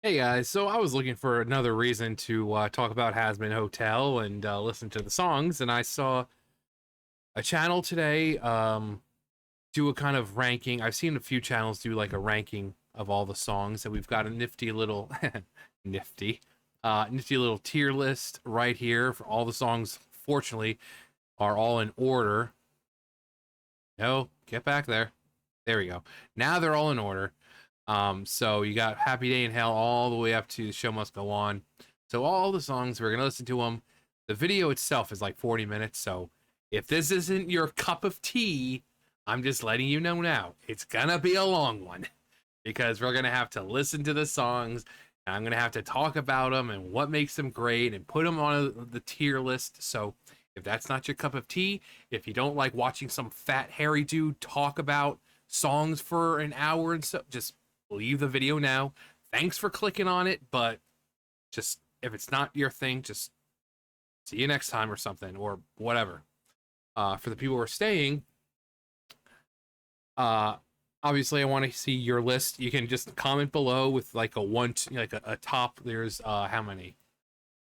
Hey guys, so I was looking for another reason to talk about Hazbin Hotel and listen to the songs, and I saw a channel today do a kind of ranking. I've seen a few channels do like a ranking of all the songs, and we've got a nifty little nifty little tier list right here for all the songs. Fortunately, are all in order. No, get back there. There we go. Now they're all in order. So you got Happy Day in Hell all the way up to The Show Must Go On. So all the songs, we're gonna listen to them. The video itself is like 40 minutes, so if this isn't your cup of tea, I'm just letting you know now. It's gonna be a long one because we're gonna have to listen to the songs, and I'm gonna have to talk about them and what makes them great and put them on the tier list. So if that's not your cup of tea, if you don't like watching some fat hairy dude talk about songs for an hour and so, just leave the video now. Thanks for clicking on it, but just if it's not your thing, just see you next time or something or whatever. For the people who are staying, obviously I want to see your list. You can just comment below with like a one, like a top. There's how many?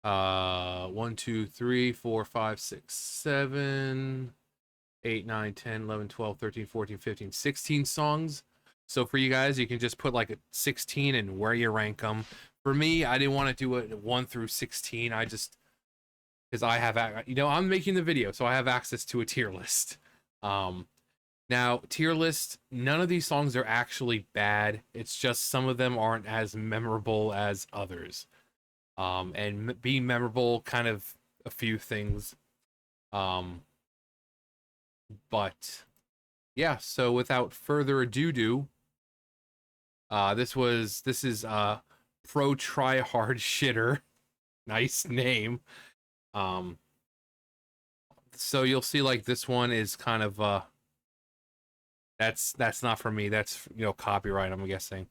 1, 2, 3, 4, 5, 6, 7, 8, 9, 10, 11, 12, 13, 14, 15, 16 songs. So for you guys, you can just put like a 16 and where you rank them. For me, I didn't want to do it 1 through 16. I just, because I have, I'm making the video, so I have access to a tier list. Now, tier list, none of these songs are actually bad. It's just some of them aren't as memorable as others. And being memorable, kind of a few things. But yeah, so without further ado, this is Pro Try Hard Shitter. Nice name. So you'll see like this one is kind of that's not for me. That's copyright, I'm guessing,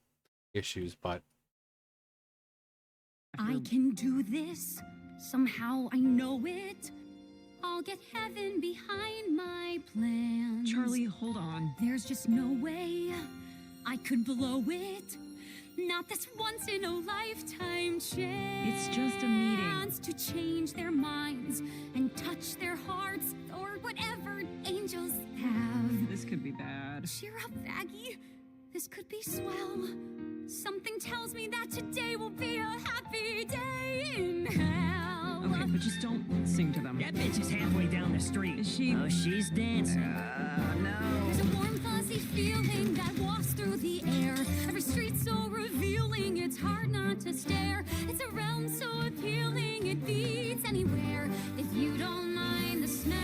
issues, but I can do this. Somehow I know it. I'll get heaven behind my plans. Charlie, hold on. There's just no way I could blow it. Not this once in a lifetime chance. It's just a meeting. To change their minds and touch their hearts or whatever angels have. This could be bad. Cheer up, Aggie. This could be swell. Something tells me that today will be a happy day in hell. Okay, but just don't sing to them. That bitch is halfway down the street. Is she? Oh, she's dancing. No. There's a warm, fuzzy feeling that walks through the air. Every street so revealing, it's hard not to stare. It's a realm so appealing, it beats anywhere. If you don't mind the smell,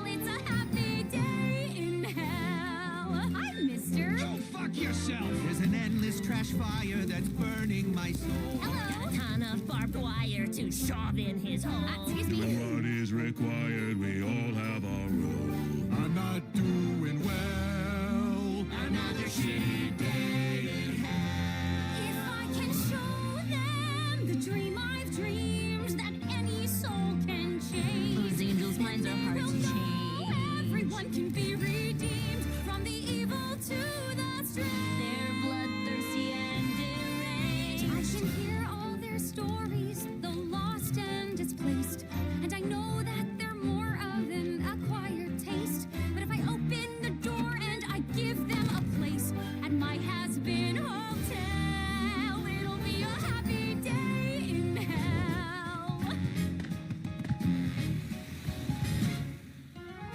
it's a happy day in hell. Hi, mister. Go fuck yourself! There's an endless trash fire that's burning my soul. Hello. Got a ton of barbed wire to shove in his hole. Excuse me. What is required, we all have our role. I'm not doing well. Another shitty day in hell. If I can show them the dream I've dreamed that any soul can change. Those angels' minds are hard They'll to know change. everyone can be redeemed from the evil to the strange. They're bloodthirsty and deranged. I can hear all their stories, the lost and displaced, and I know that they're more of an acquired taste. But if I open the door and I give them a place at my Hazbin Hotel, it'll be a happy day in hell.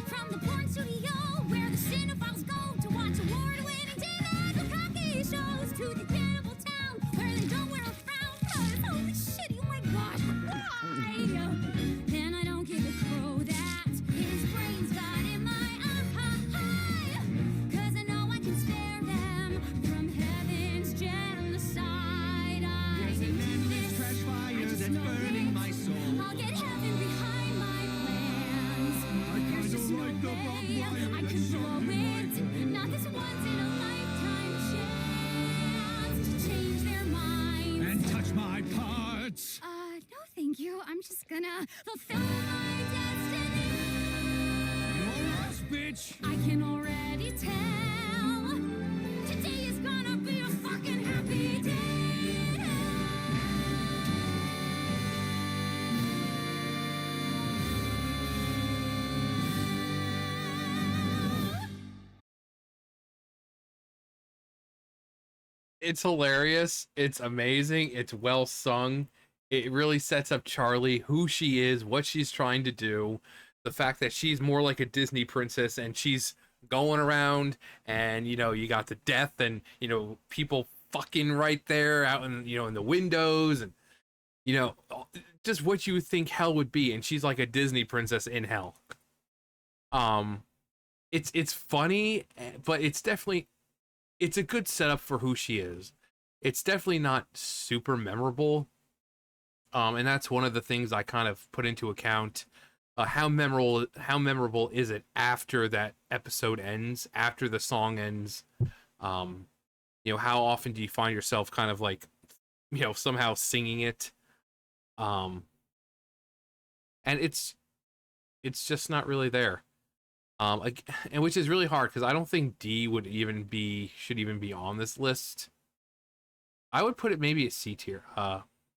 From the porn studio where the cinephiles go to watch award-winning David Bukkake shows, to the cannibal town where they don't wear a frown. 'Cause holy shit, oh my gosh, why? Then I don't give a crow that his brain's got in my eye. 'Cause I know I can spare them from heaven's genocide. There's an endless trash fire that's burning my soul. I'll get heaven behind my plans. There's just no like the barbed way wire I that's could blow shoved in it. Not this once in a lifetime chance to change their minds. And touch my parts. No thank you. I'm just gonna fulfill my destiny. You're us, bitch. I can already tell today is gonna be a fucking happy day. It's hilarious. It's amazing. It's well sung. It really sets up Charlie, who she is, what she's trying to do. The fact that she's more like a Disney princess and she's going around and, you know, you got the death and, you know, people fucking right there out in, you know, in the windows and, you know, just what you would think hell would be. And she's like a Disney princess in hell. It's funny, but it's definitely, it's a good setup for who she is. It's definitely not super memorable. And that's one of the things I kind of put into account. How memorable is it after that episode ends, after the song ends? You know, how often do you find yourself kind of like, you know, somehow singing it? And it's just not really there. And which is really hard because I don't think D should even be on this list. I would put it maybe at C tier,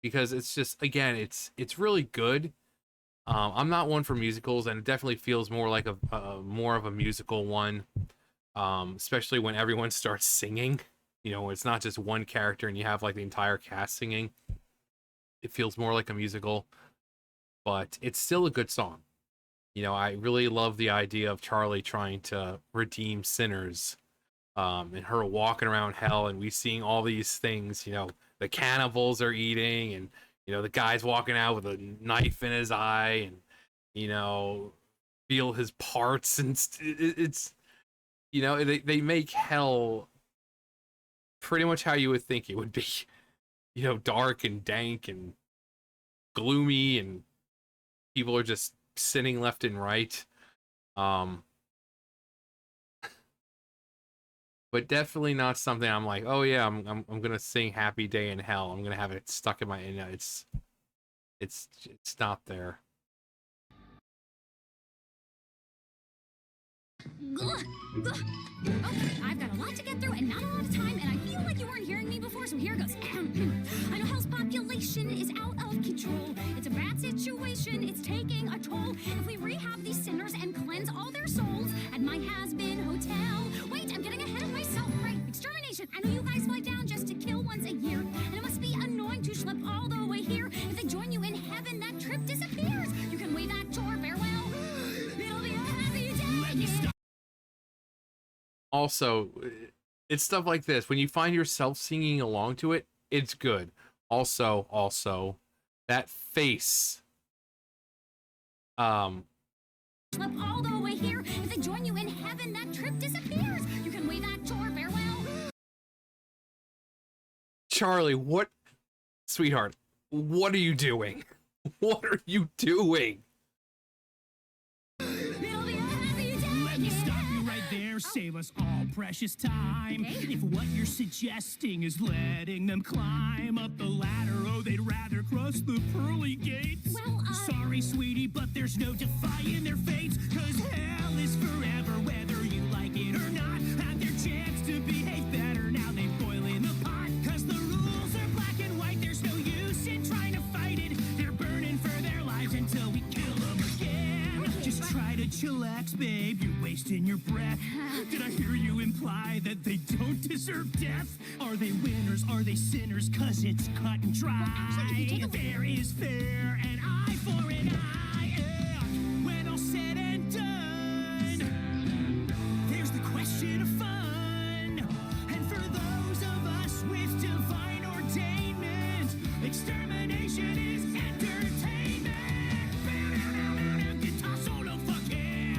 because it's just, again, it's really good. I'm not one for musicals, and it definitely feels more like more of a musical one, especially when everyone starts singing. You know, it's not just one character and you have like the entire cast singing. It feels more like a musical, but it's still a good song. You know, I really love the idea of Charlie trying to redeem sinners, and her walking around hell, and we seeing all these things. You know, the cannibals are eating, and you know the guy's walking out with a knife in his eye, and you know, feel his parts, and it's you know they make hell pretty much how you would think it would be. You know, dark and dank and gloomy, and people are just sinning left and right. But definitely not something I'm like, oh yeah, I'm gonna sing Happy Day in Hell. I'm gonna have it stuck in my, you know, it's not there. Okay, I've got a lot to get through and not a lot of time, and I feel like you weren't hearing me before, so here goes. I know hell's population is out of control. It's a bad situation, it's taking a toll. If we rehab these sinners and cleanse all their souls at my Hazbin hotel. Wait, I'm getting ahead of myself. Right, extermination. I know you guys fly down just to kill once a year, and it must be annoying to schlep all the way here. If they join you in heaven, that trip disappears. You can wave at your farewell. It'll be a happy day. Also, it's stuff like this. When you find yourself singing along to it, it's good. Also, that face. Schlep all the way here. If they join you in heaven, that trip disappears. You can wave at your farewell. Charlie, sweetheart, what are you doing? What are you doing? It'll be a happy day. Let me stop you right there, save us all precious time. Okay. If what you're suggesting is letting them climb up the ladder, oh, they'd rather cross the pearly gates. Well, Sorry, sweetie, but there's no defying their fates, 'cause hell is forever, whether you like it or not. Have their chance to behave better, now they boil in the pot. 'Cause the rules are black and white, there's no use in trying to fight it. They're burning for their lives until we kill them again. Just try to chillax, babe, you're wasting your breath. Did I hear you imply that they don't deserve death? Are they winners, are they sinners? 'Cause it's cut and dry. actually, if you take a look- Fair is fair, an eye for an eye. Yeah. When all said and done, there's the question of fun. And for those of us with divine ordainment, extermination is entertainment. Guitar solo, fuck yeah.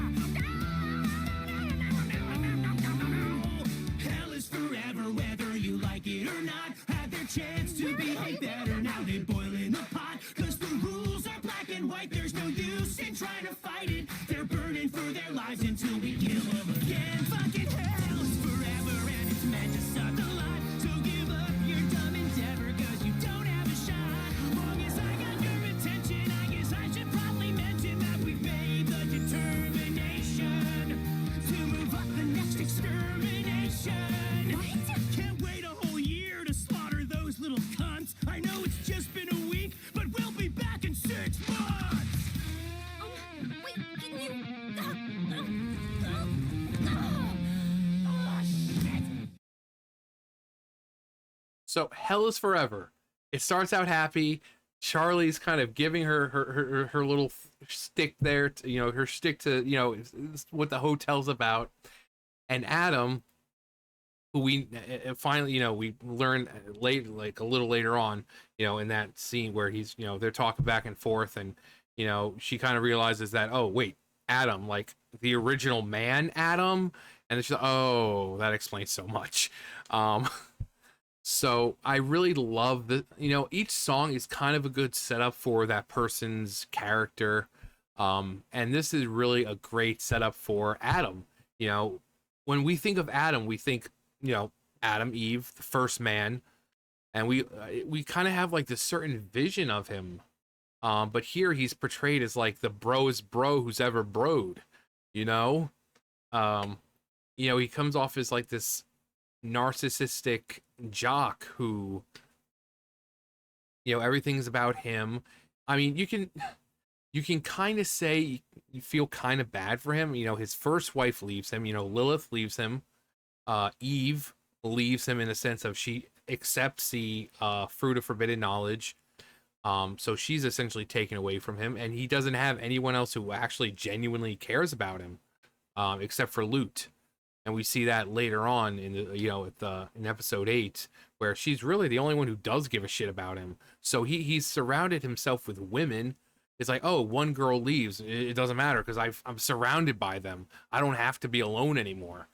Hell is forever, whether you like it or not. Have their chance to behave better, now they boil in the pot. 'Cause the rules are black and white, there's no use in trying to fight it. They're burning for their lives until we kill them again. Fucking hell is forever and it's meant to suck a lot. So give up your dumb endeavor, 'cause you don't have a shot. Long as I got your attention, I guess I should probably mention that we've made the determination to move up the next extermination. What? Can't wait a whole year to slaughter those little cunts. I know it's just been a week, but we'll be back in 6 months. Wait, can you... So Hell is Forever. It starts out happy. Charlie's kind of giving her little stick there, to, her stick to, it's what the hotel's about. And Adam, who we finally, we learn late, like a little later on, in that scene where he's, they're talking back and forth, and, she kind of realizes that, oh, wait, Adam, like the original man, Adam. And then she's like, oh, that explains so much. So I really love the, each song is kind of a good setup for that person's character. And this is really a great setup for Adam. When we think of Adam, we think, Adam, Eve, the first man. And we kind of have like this certain vision of him. But here he's portrayed as like the broest bro who's ever broed, he comes off as like this narcissistic jock who, everything's about him. I mean, you can kind of say you feel kind of bad for him. His first wife leaves him, Lilith leaves him, Eve leaves him in the sense of she accepts the fruit of forbidden knowledge. So she's essentially taken away from him, and he doesn't have anyone else who actually genuinely cares about him, except for Lute. And we see that later on in the, in episode 8, where she's really the only one who does give a shit about him. So he's surrounded himself with women. It's like, oh, one girl leaves, it doesn't matter because I'm surrounded by them. I don't have to be alone anymore.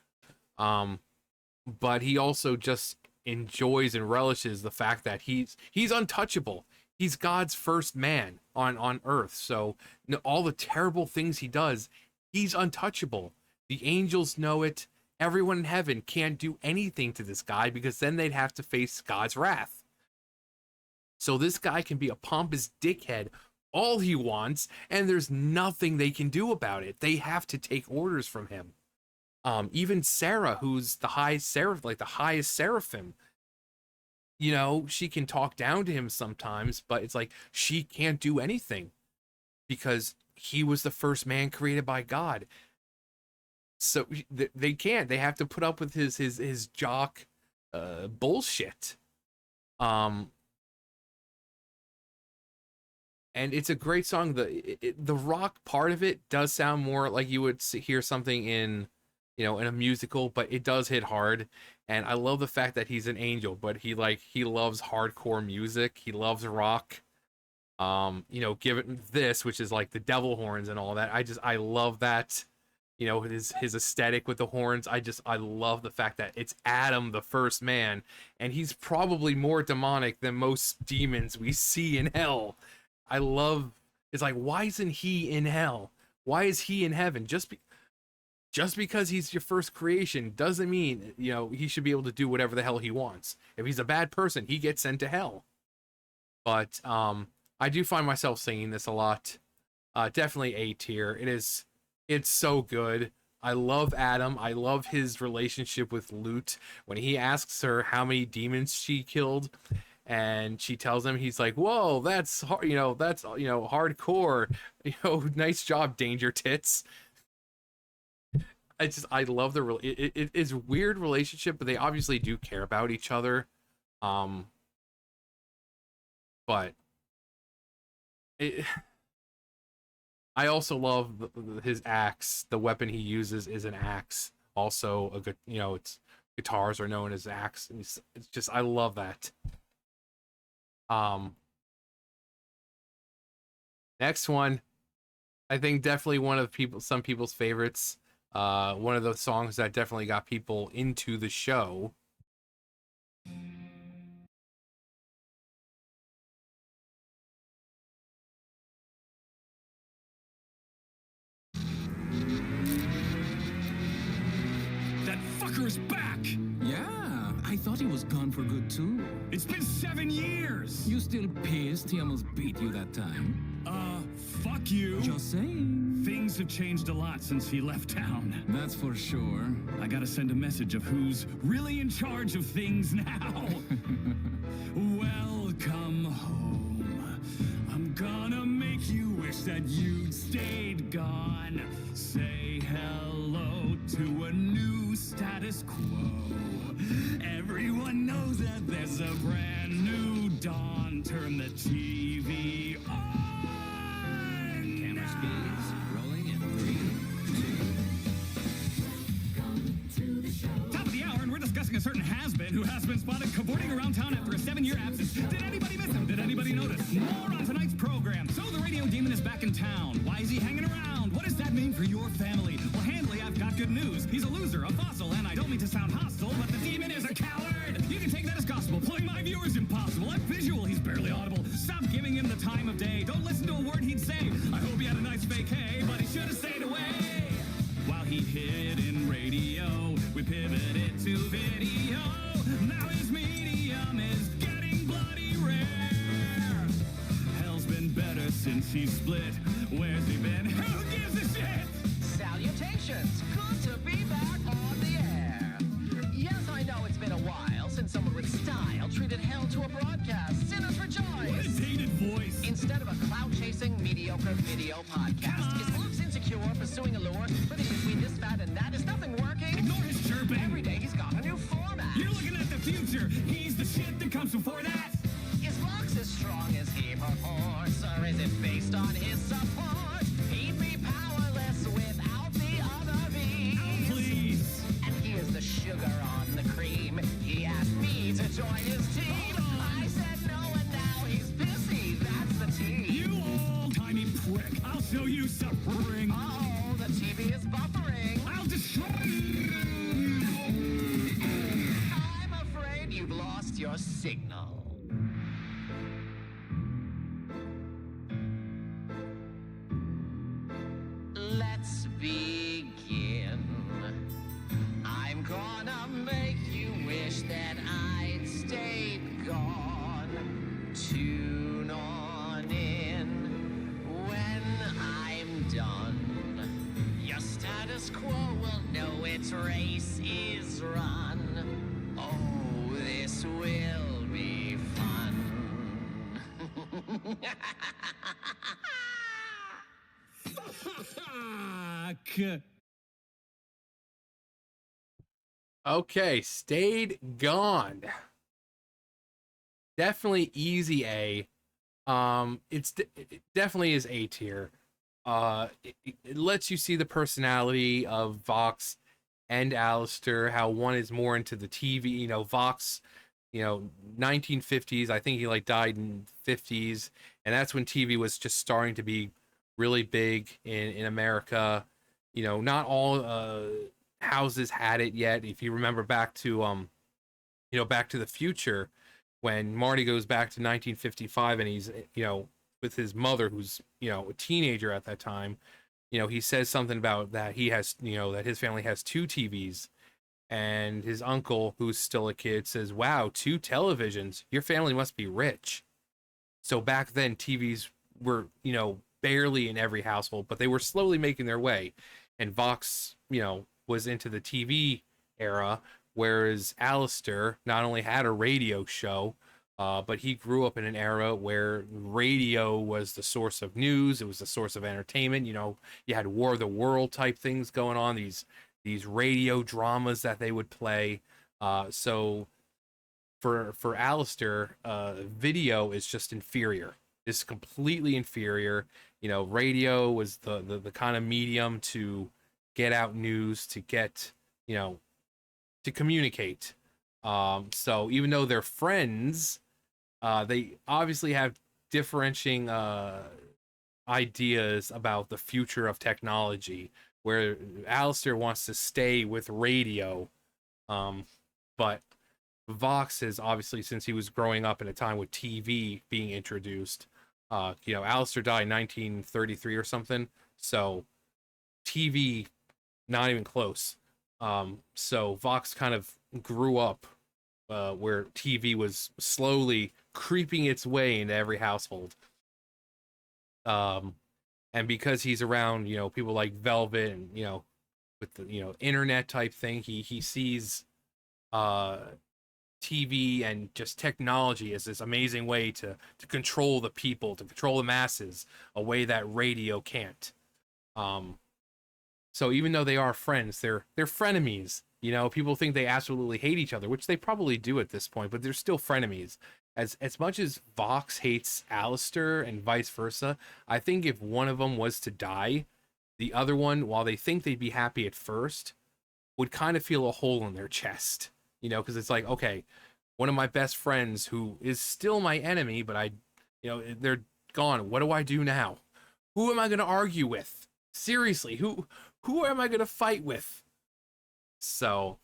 But he also just enjoys and relishes the fact that he's untouchable. He's God's first man on earth. So all the terrible things he does, he's untouchable. The angels know it. Everyone in heaven can't do anything to this guy because then they'd have to face God's wrath. So this guy can be a pompous dickhead all he wants, and there's nothing they can do about it. They have to take orders from him. Even Sarah, who's the highest seraph, like the highest seraphim, she can talk down to him sometimes, but it's like she can't do anything because he was the first man created by God. So they can't. They have to put up with his jock bullshit. And it's a great song. The rock part of it does sound more like you would hear something in in a musical, but it does hit hard. And I love the fact that he's an angel, but he loves hardcore music. He loves rock. Given this, which is like the devil horns and all that. I love that. His aesthetic with the horns. I love the fact that it's Adam, the first man, and he's probably more demonic than most demons we see in hell. It's like, why isn't he in hell? Why is he in heaven? Just because he's your first creation doesn't mean, he should be able to do whatever the hell he wants. If he's a bad person, he gets sent to hell. But I do find myself singing this a lot. Definitely A tier. It's so good. I love Adam. I love his relationship with Lute. When he asks her how many demons she killed, and she tells him, he's like, whoa, that's hard, that's hardcore. Nice job, Danger Tits. I love it is a weird relationship, but they obviously do care about each other. But I also love his axe. The weapon he uses is an axe. Also, a good, it's guitars are known as axe. And it's just, I love that. Next one, I think definitely one of some people's favorites. One of the songs that definitely got people into the show. That fucker's back! Yeah, I thought he was gone for good too. It's been 7 years! You still pissed he almost beat you that time? Fuck you! Just saying. Things have changed a lot since he left town. That's for sure. I gotta send a message of who's really in charge of things now. Welcome home. I'm gonna make you wish that you'd stayed gone. Say hello to a new status quo. Everyone knows that there's a brand new dawn. Turn the TV on. Camera speeds rolling in 3, 2. Top of the hour, and we're discussing a certain Hazbin who has been spotted cavorting around town after a 7-year absence. Did anybody miss him? Did anybody notice? More on tonight's program. So the radio demon is back in town. Why is he hanging around? What does that mean for your family? Well, Handley, I've got good news. He's a loser, a fossil, and I don't mean to sound hostile, but the demon is a coward. You can take that as gospel. Pulling my view is impossible. I'm visual. He's barely audible. Stop giving him the time of day. Don't listen to a word he'd say. I hope he had a nice vacay, but he should have stayed away. While he hid in radio, we pivoted to video. Now his medium is getting bloody rare. Hell's been better since he split. Where's he been? Who gives a shit? Salutations! Good to be back on the air. Yes, I know it's been a while since someone with style treated hell to a broadcast. Sinners What a rejoice! dated voice. Instead of a clout-chasing, mediocre video podcast, is Fox insecure, pursuing a lure, living between this fat and that? Is nothing working? Ignore his chirping. Every day he's got a new format. You're looking at the future. He's the shit that comes before that. Is Fox as strong as he purports, or is it based on his support? He'd be powerless without the other bees. Oh, please. And here's the sugar on the cream. He asked me to join his team. I said no, and now he's pissy. That's the tea. You old-timey prick. I'll show you suffering. Oh, the TV is buffering. I'll destroy you. I'm afraid you've lost your signal. Let's begin. I'm gonna make you wish that I'd stayed gone. Tune on in when I'm done. Your status quo will know its race is run. Oh, this will be fun. Fuck. Okay, stayed gone. Definitely easy A. It definitely is A tier. It lets you see the personality of Vox and Alistair, how one is more into the TV, Vox, 1950s, I think he like died in 50s, and that's when TV was just starting to be really big in America. Not all houses had it yet. If you remember back to Back to the Future, when Marty goes back to 1955 and he's with his mother, who's a teenager at that time, he says something about that he has that his family has 2 TVs, and his uncle, who's still a kid, says, "Wow, 2 televisions, your family must be rich." So back then TVs were barely in every household, but they were slowly making their way, and Vox was into the TV era, whereas Alistair not only had a radio show, but he grew up in an era where radio was the source of news. It was the source of entertainment. You had War of the World type things going on, these radio dramas that they would play. So for Alistair, video is just inferior. It's completely inferior. Radio was the kind of medium to get out news, to get, to communicate. So even though they're friends, they obviously have differentiating ideas about the future of technology, where Alistair wants to stay with radio, but Vox is obviously, since he was growing up in a time with TV being introduced, Alistair died in 1933 or something, so TV, not even close. So Vox kind of grew up where TV was slowly creeping its way into every household. And because he's around, people like Velvet and, with the, internet type thing, he sees TV and just technology as this amazing way to control the people, to control the masses, a way that radio can't. Um, so even though they are friends, they're frenemies. You know, people think they absolutely hate each other, which they probably do at this point, but they're still frenemies. As much as Vox hates Alistair and vice versa, I think if one of them was to die, the other one, while they think they'd be happy at first, would kind of feel a hole in their chest. You know, because it's like, okay, one of my best friends who is still my enemy, but they're gone. What do I do now? Who am I going to argue with? Seriously, who am I going to fight with? So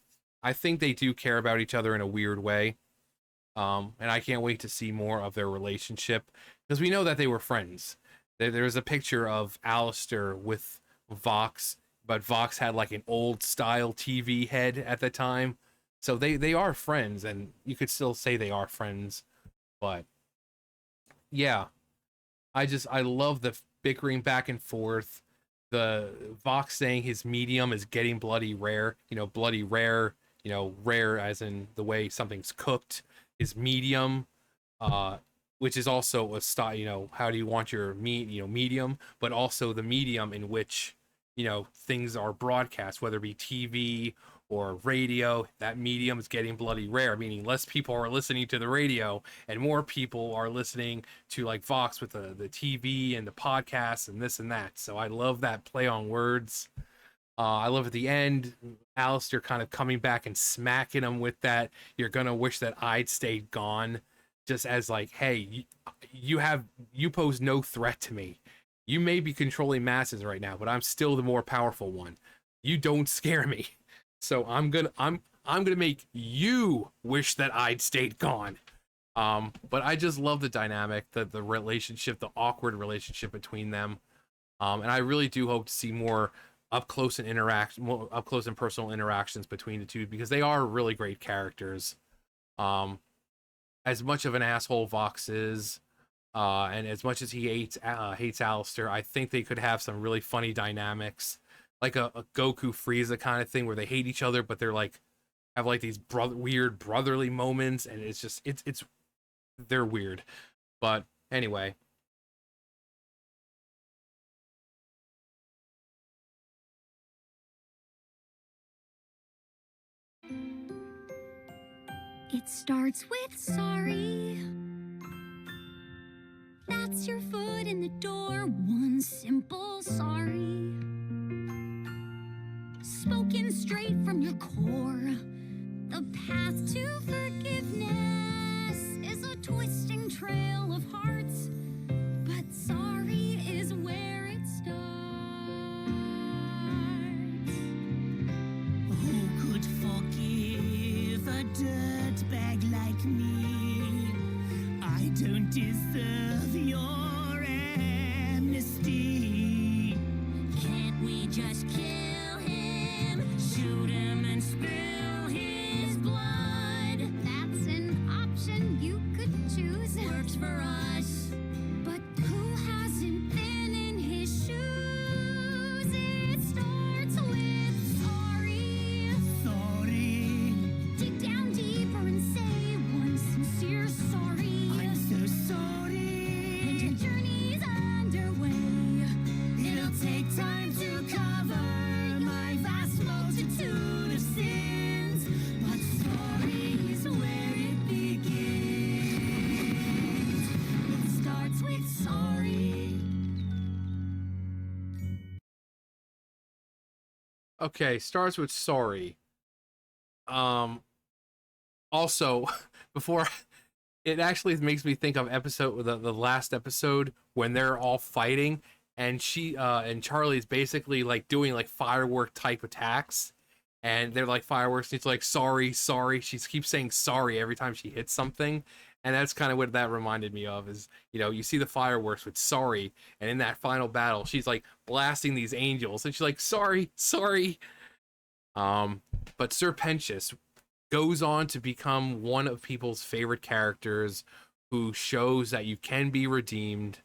I think they do care about each other in a weird way. And I can't wait to see more of their relationship, because we know that they were friends. There's a picture of Alistair with Vox, but Vox had like an old style TV head at the time. So they are friends, and you could still say they are friends. But yeah, I love the bickering back and forth. The Vox saying his medium is getting bloody rare, bloody rare, rare as in the way something's cooked. His medium, which is also a style, how do you want your meat, medium, but also the medium in which, things are broadcast, whether it be TV or radio. That medium is getting bloody rare, meaning less people are listening to the radio and more people are listening to like Vox with the TV and the podcasts and this and that. So I love that play on words. I love at the end, Alistair kind of coming back and smacking him with that, "You're gonna wish that I'd stayed gone," just as like, hey, you pose no threat to me. You may be controlling masses right now, but I'm still the more powerful one. You don't scare me. So I'm gonna make you wish that I'd stayed gone. But I just love the dynamic, the relationship, the awkward relationship between them. And I really do hope to see more up close and personal interactions between the two, because they are really great characters. As much of an asshole Vox is, and as much as he hates Alistair, I think they could have some really funny dynamics, like a Goku Frieza kind of thing, where they hate each other, but they're like have like these weird brotherly moments, and it's just they're weird. But anyway. It starts with sorry. That's your foot in the door, one simple sorry. Spoken straight from your core. The path to forgiveness is a twisting trail of hearts, but sorry is where it starts. Who could forgive a dirtbag like me? I don't deserve your amnesty. Can't we just kill him, shoot him and spill his blood? That's an option you could choose. Works for us. But who hasn't been in his shoes? It starts with sorry. Sorry, Dig down deeper and say one sincere sorry. I'm so sorry. And your journey's underway. It'll take time to cover my vast multitude of sins, but sorry is where it begins. It starts with sorry. Okay, starts with sorry. Also, before it actually makes me think of the last episode when they're all fighting, and she and Charlie's basically like doing like firework type attacks, and they're like fireworks, and it's like sorry. She keeps saying sorry every time she hits something. And that's kind of what that reminded me of, is, you see the fireworks with sorry, and in that final battle, she's like blasting these angels, and she's like, sorry. But Sir Pentious goes on to become one of people's favorite characters, who shows that you can be redeemed.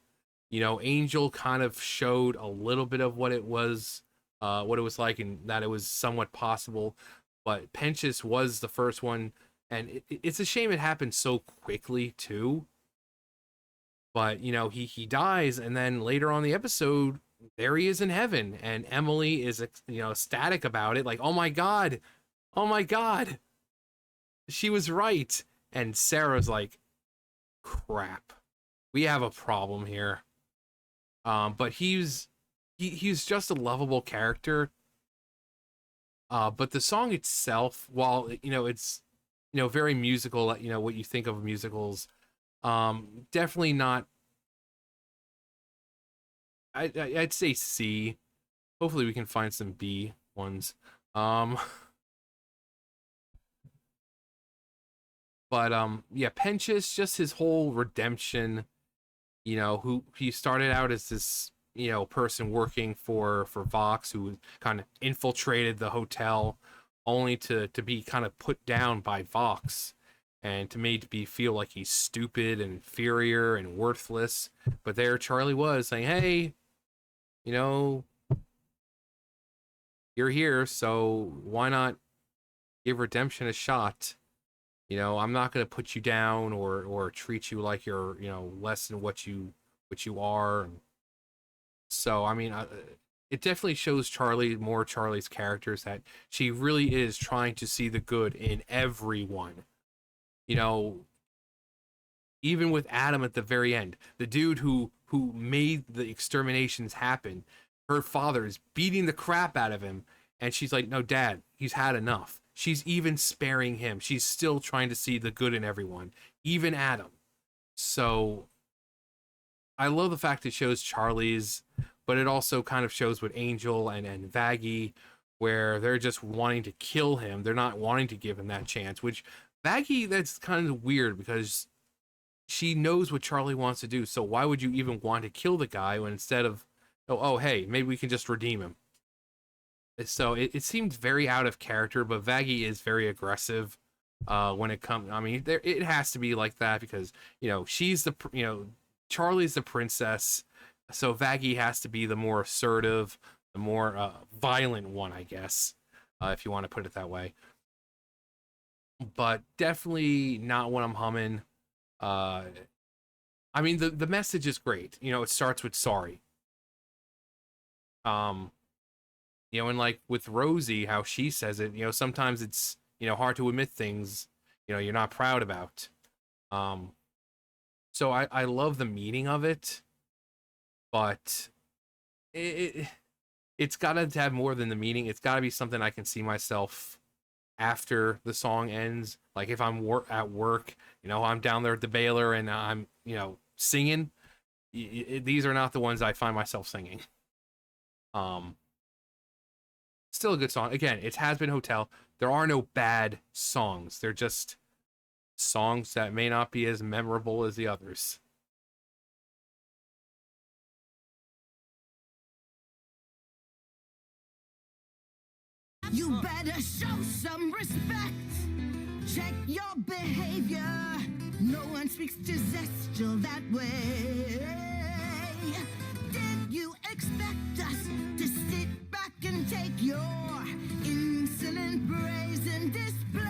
Angel kind of showed a little bit of what it was like, and that it was somewhat possible. But Pentious was the first one And it's a shame it happened so quickly too. But you know, he dies, and then later on the episode, there he is in heaven, and Emily is, you know, ecstatic about it, like, oh my god, she was right. And Sarah's like, crap, we have a problem here. But he's just a lovable character. But the song itself, while you know it's, you know, very musical, you know, what you think of musicals, definitely not. I'd say C. Hopefully we can find some B ones. But yeah, Penchus, just his whole redemption, you know, who he started out as this, you know, person working for Vox, who kind of infiltrated the hotel, only to be kind of put down by Vox, and to made to be feel like he's stupid and inferior and worthless. But there Charlie was saying, hey, you know, you're here, so why not give redemption a shot? You know, I'm not going to put you down or treat you like you're, you know, less than what you are. So, I mean, it definitely shows Charlie's characters, that she really is trying to see the good in everyone. You know, even with Adam at the very end, the dude who made the exterminations happen, her father is beating the crap out of him, and she's like, no, Dad, he's had enough. She's even sparing him. She's still trying to see the good in everyone, even Adam. So I love the fact it shows Charlie's, but it also kind of shows with Angel and Vaggie, where they're just wanting to kill him. They're not wanting to give him that chance, which Vaggie, that's kind of weird, because she knows what Charlie wants to do. So why would you even want to kill the guy when instead of, oh hey, maybe we can just redeem him? So it seemed very out of character, but Vaggie is very aggressive when it comes. I mean, it has to be like that, because, you know, she's the, you know, Charlie's the princess, so Vaggie has to be the more assertive, the more violent one, I guess, if you want to put it that way. But definitely not what I'm humming. I mean, the message is great. You know, it starts with sorry. You know, and like with Rosie, how she says it, you know, sometimes it's, you know, hard to admit things, you know, you're not proud about. So I love the meaning of it, but it's got to have more than the meaning. It's got to be something I can see myself after the song ends. Like if I'm at work, you know, I'm down there at the Baylor and I'm, you know, singing. These are not the ones I find myself singing. Still a good song. Again, it's Hazbin Hotel. There are no bad songs. They're just songs that may not be as memorable as the others. You better show some respect. Check your behavior. No one speaks to Zestial that way. Did you expect us to sit back and take your insolent brazen display?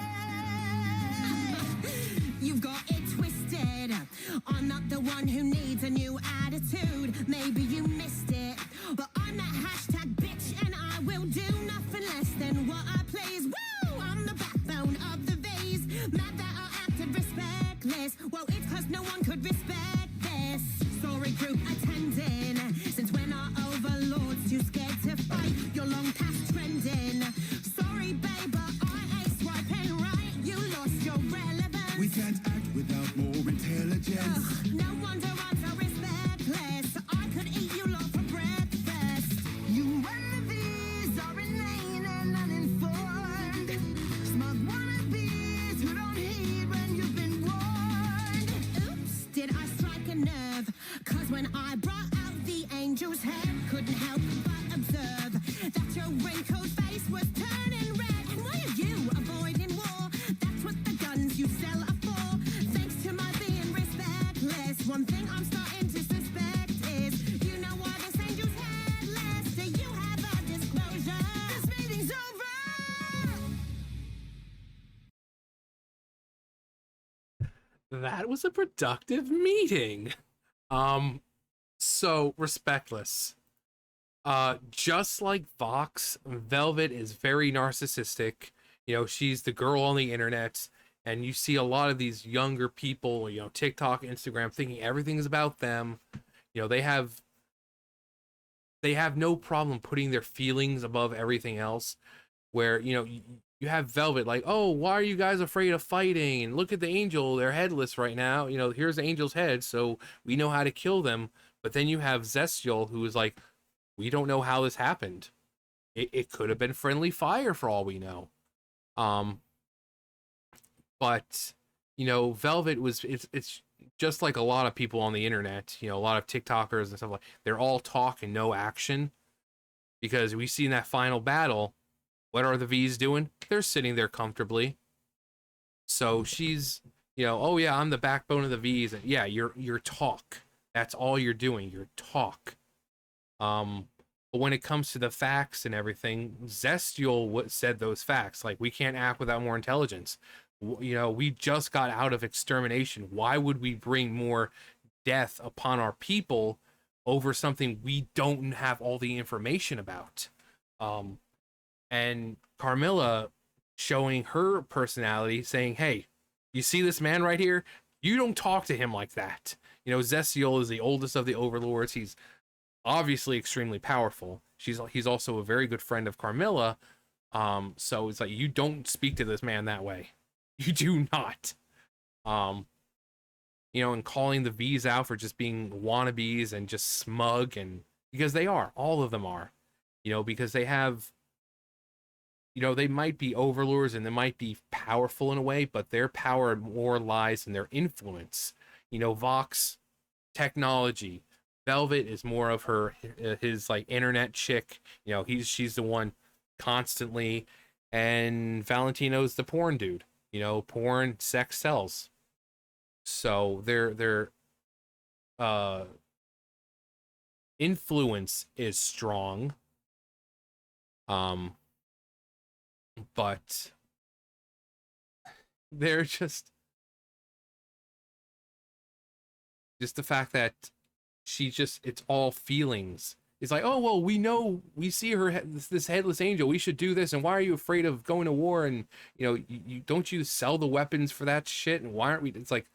You've got it twisted. I'm not the one who needs a new attitude. Maybe you missed it, but I'm that hashtag bitch, and I will do nothing less than what I please. Woo! I'm the backbone of the V's. Mad that I acted respectless. Well, it's 'cause no one could respect this. Sorry, group attending. Since when are overlords too scared to fight? You're long past trending. Sorry, babe, but I ain't swiping right. You lost your relevance. We can't act without more intelligence. No wonder I'm so respectless. I could eat you lot for breakfast. You wannabes are inane and uninformed. Smug wannabes who don't heed when you've been warned. Oops, did I strike a nerve? 'Cause when I brought out the angel's head, couldn't help but observe that your wrinkled face was turning red. And why are you avoiding war? That's what the guns you sell are for. Thanks to my being respectless, one thing I'm starting That was a productive meeting. So respectless. Just like Vox, Velvet is very narcissistic. You know, she's the girl on the internet, and you see a lot of these younger people, you know, TikTok, Instagram, thinking everything is about them. You know, they have no problem putting their feelings above everything else. Where, you know, you have Velvet like, oh, why are you guys afraid of fighting? And look at the angel, they're headless right now. You know, here's the angel's head, so we know how to kill them. But then you have Zestial, who is like, we don't know how this happened. It could have been friendly fire for all we know. But you know, Velvet was it's just like a lot of people on the internet, you know, a lot of TikTokers and stuff like, they're all talk and no action. Because we see in that final battle, what are the V's doing? They're sitting there comfortably. So she's, you know, oh yeah, I'm the backbone of the V's. And yeah, you're talk. That's all you're doing. You're talk. But when it comes to the facts and everything, Zestial said those facts. Like, we can't act without more intelligence. You know, we just got out of extermination. Why would we bring more death upon our people over something we don't have all the information about? And Carmilla showing her personality, saying, hey, you see this man right here? You don't talk to him like that. You know, Zestial is the oldest of the overlords. He's obviously extremely powerful. He's also a very good friend of Carmilla. So it's like, you don't speak to this man that way. You do not. You know, and calling the V's out for just being wannabes and just smug, and because they are, all of them are, you know, because they have, you know, they might be overlords and they might be powerful in a way, but their power more lies in their influence. You know, Vox, technology. Velvet is more of his like internet chick. You know, she's the one constantly, and Valentino's the porn dude. You know, porn, sex sells. So their influence is strong. But they're just the fact that it's all feelings. It's like, oh, well, we know, we see her, this headless angel, we should do this, and why are you afraid of going to war? And, you know, you don't you sell the weapons for that shit? And why aren't we? It's like,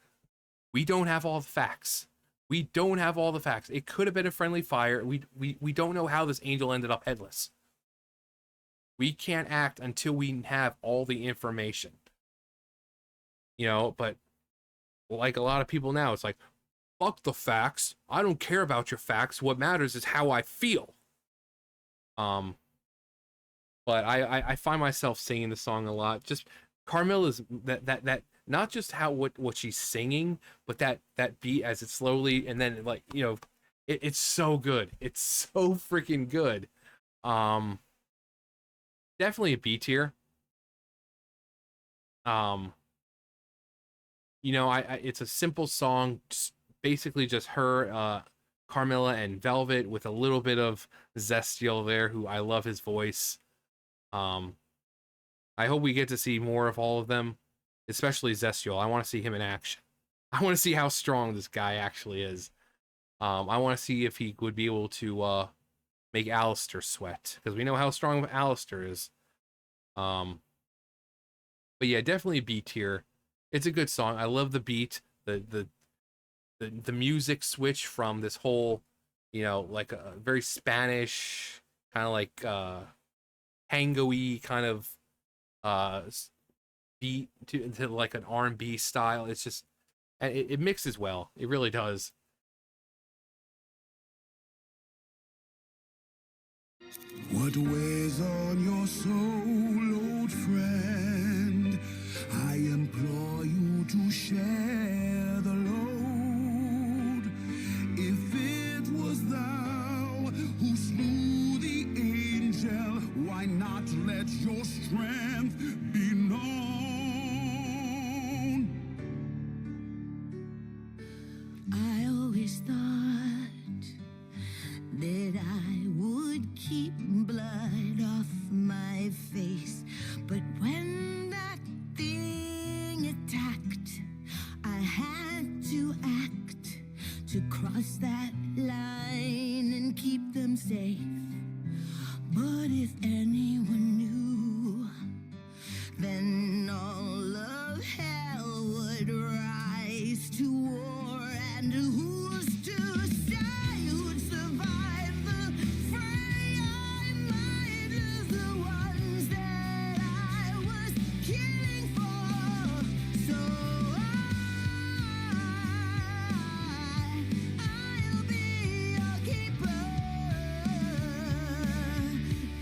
we don't have all the facts. We don't have all the facts. It could have been a friendly fire. We don't know how this angel ended up headless. We can't act until we have all the information. You know, but like a lot of people now, it's like, fuck the facts. I don't care about your facts. What matters is how I feel. But I find myself singing the song a lot. Just Carmilla's that not just how what she's singing, but that beat as it slowly, and then, like, you know, it's so good. It's so freaking good. Definitely a B tier. You know, it's a simple song, just basically just her, Carmilla and Velvet, with a little bit of Zestial there, who I love his voice. I hope we get to see more of all of them, especially Zestial. I want to see him in action. I want to see how strong this guy actually is. I want to see if he would be able to make Alistair sweat, because we know how strong Alistair is. But yeah, definitely B tier. It's a good song. I love the beat, the music switch from this whole, you know, like a very Spanish kind of like tango-y kind of beat to like an R&B style. It's just, it mixes well. It really does. What weighs on your soul, old friend? I implore you to share the load. If it was thou who slew the angel, why not let your strength be known? I always thought that I would keep blood off my face, but when that thing attacked, I had to cross that line and keep them safe. But if anyone knew, then all of hell would rise to war, and who's to say who'd survive the fray? I might lose the ones that I was killing for. So I'll be your keeper.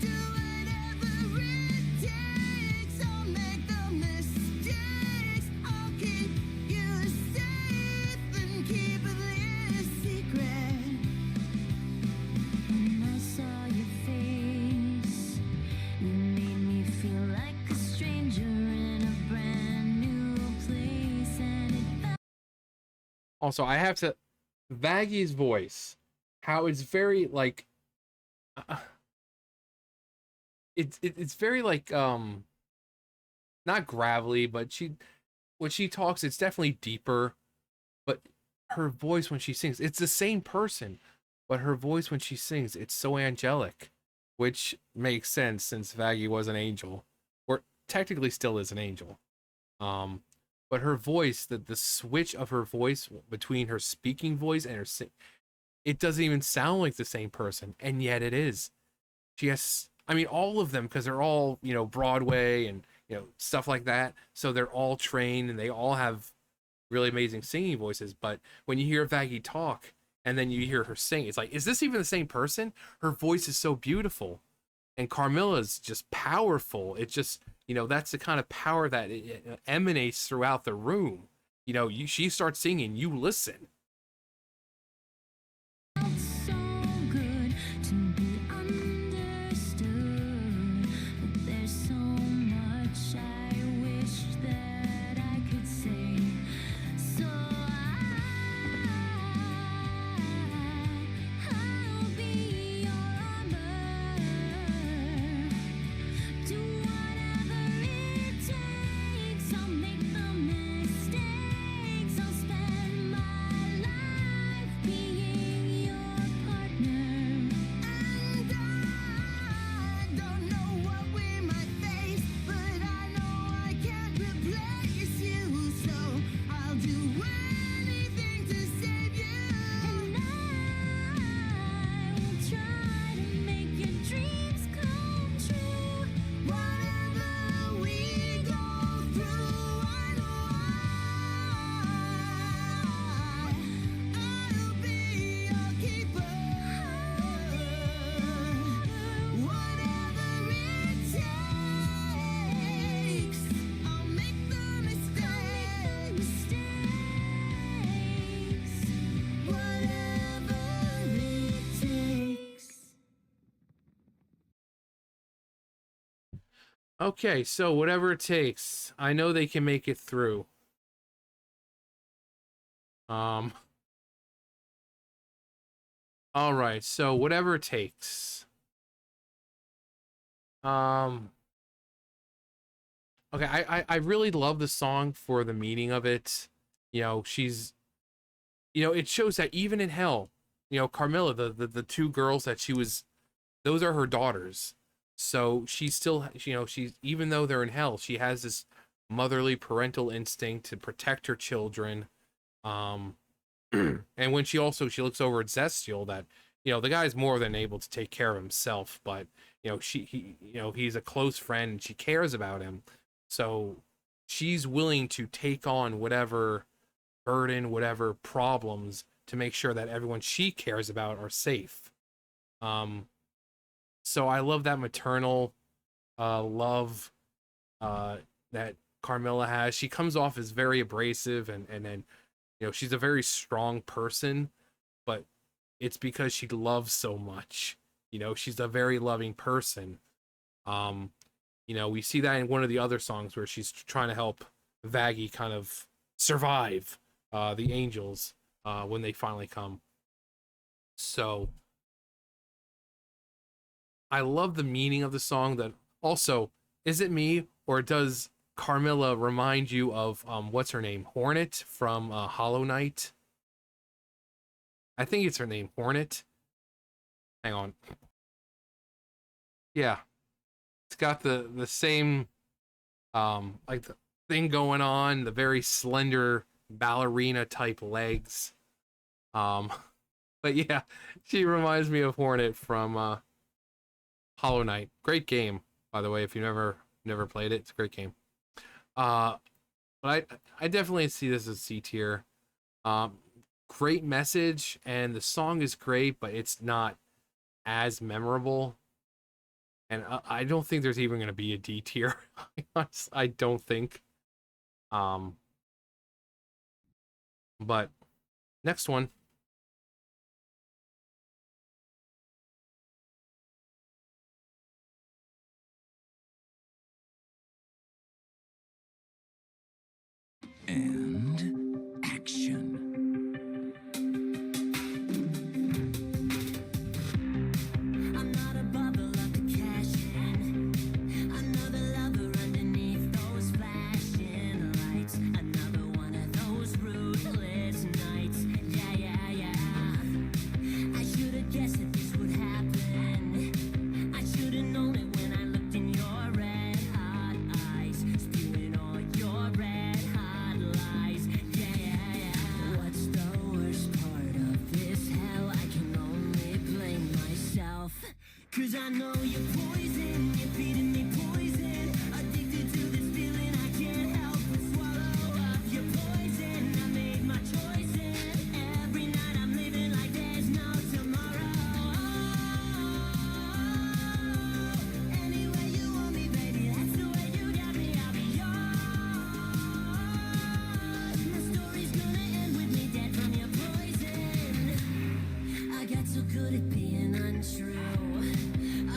Do whatever it takes. I'll make the mistakes. I'll keep you safe and keep this secret. When I saw your face, you made me feel like a stranger in a brand new place, and it felt Also, I have to Vaggy's voice, how it's very like it's very like not gravelly, but when she talks it's definitely deeper, but her voice when she sings, it's the same person, but her voice when she sings, it's so angelic, which makes sense since Vaggy was an angel, or technically still is an angel. Um, but her voice, the switch of her voice between her speaking voice and her it doesn't even sound like the same person, and yet it is. She has, I mean, all of them, because they're all, you know, Broadway and, you know, stuff like that. So they're all trained and they all have really amazing singing voices. But when you hear Vaggy talk and then you hear her sing, it's like, is this even the same person? Her voice is so beautiful. And Carmilla's just powerful. It's just, you know, that's the kind of power that it emanates throughout the room. You know, she starts singing, you listen. so good to be understood, but there's so much I wish that I could say. So I'll be your armor. Do whatever it takes. I'll make the mistakes. I'll spend my life being your partner. And I don't know what we might face, but I know I can't replace you. So I'll do anything to save you. And I will try to make your dreams come true. Whatever we go through, I know I'll be your keeper. Whatever it takes, I'll make the mistakes. Whatever it takes. Okay, so whatever it takes. I know they can make it through. All right, so whatever it takes. Okay, I really love the song for the meaning of it. You know, it shows that even in hell, you know, Carmilla, the two girls that she was, those are her daughters. So she's still, you know, she's, even though they're in hell, she has this motherly parental instinct to protect her children. Um, and when she looks over at Zestial, that, you know, the guy's more than able to take care of himself, but, you know, he's a close friend and she cares about him. So she's willing to take on whatever burden, whatever problems to make sure that everyone she cares about are safe. So I love that maternal love that Carmilla has. She comes off as very abrasive and then, you know, she's a very strong person, but it's because she loves so much. You know, she's a very loving person. You know, we see that in one of the other songs where she's trying to help Vaggy kind of survive the angels when they finally come. So I love the meaning of the song. That also, is it me or does Carmilla remind you of what's her name, Hornet from Hollow Knight? I think it's her name, Hornet. Hang on. Yeah, it's got the same like the thing going on, the very slender ballerina type legs. Um, but yeah, she reminds me of Hornet from Hollow Knight. Great game, by the way. If you never played it, it's a great game. Uh, but I definitely see this as C tier. Um, Great message, and the song is great, but it's not as memorable. And I don't think there's even going to be a D tier. I don't think. Um, but next one. And action. I'm not a bubble up to cash in. Another lover underneath those flashing lights. Another one of those ruthless nights. Yeah, yeah, yeah. I should have guessed that this would happen. I should have known it when I looked in your red hot eyes, spewing all your red hot lies. Yeah, yeah, yeah. What's the worst part of this hell? I can only blame myself. 'Cause I know you're poison, you're feeding me poison. Addicted to this feeling, I can't help but swallow up your poison. I made my choices. Every night I'm living like there's no tomorrow. Any way you want me, baby, that's the way you got me. I'll be yours. My story's gonna end with me dead from your poison. I got so good at being untrue.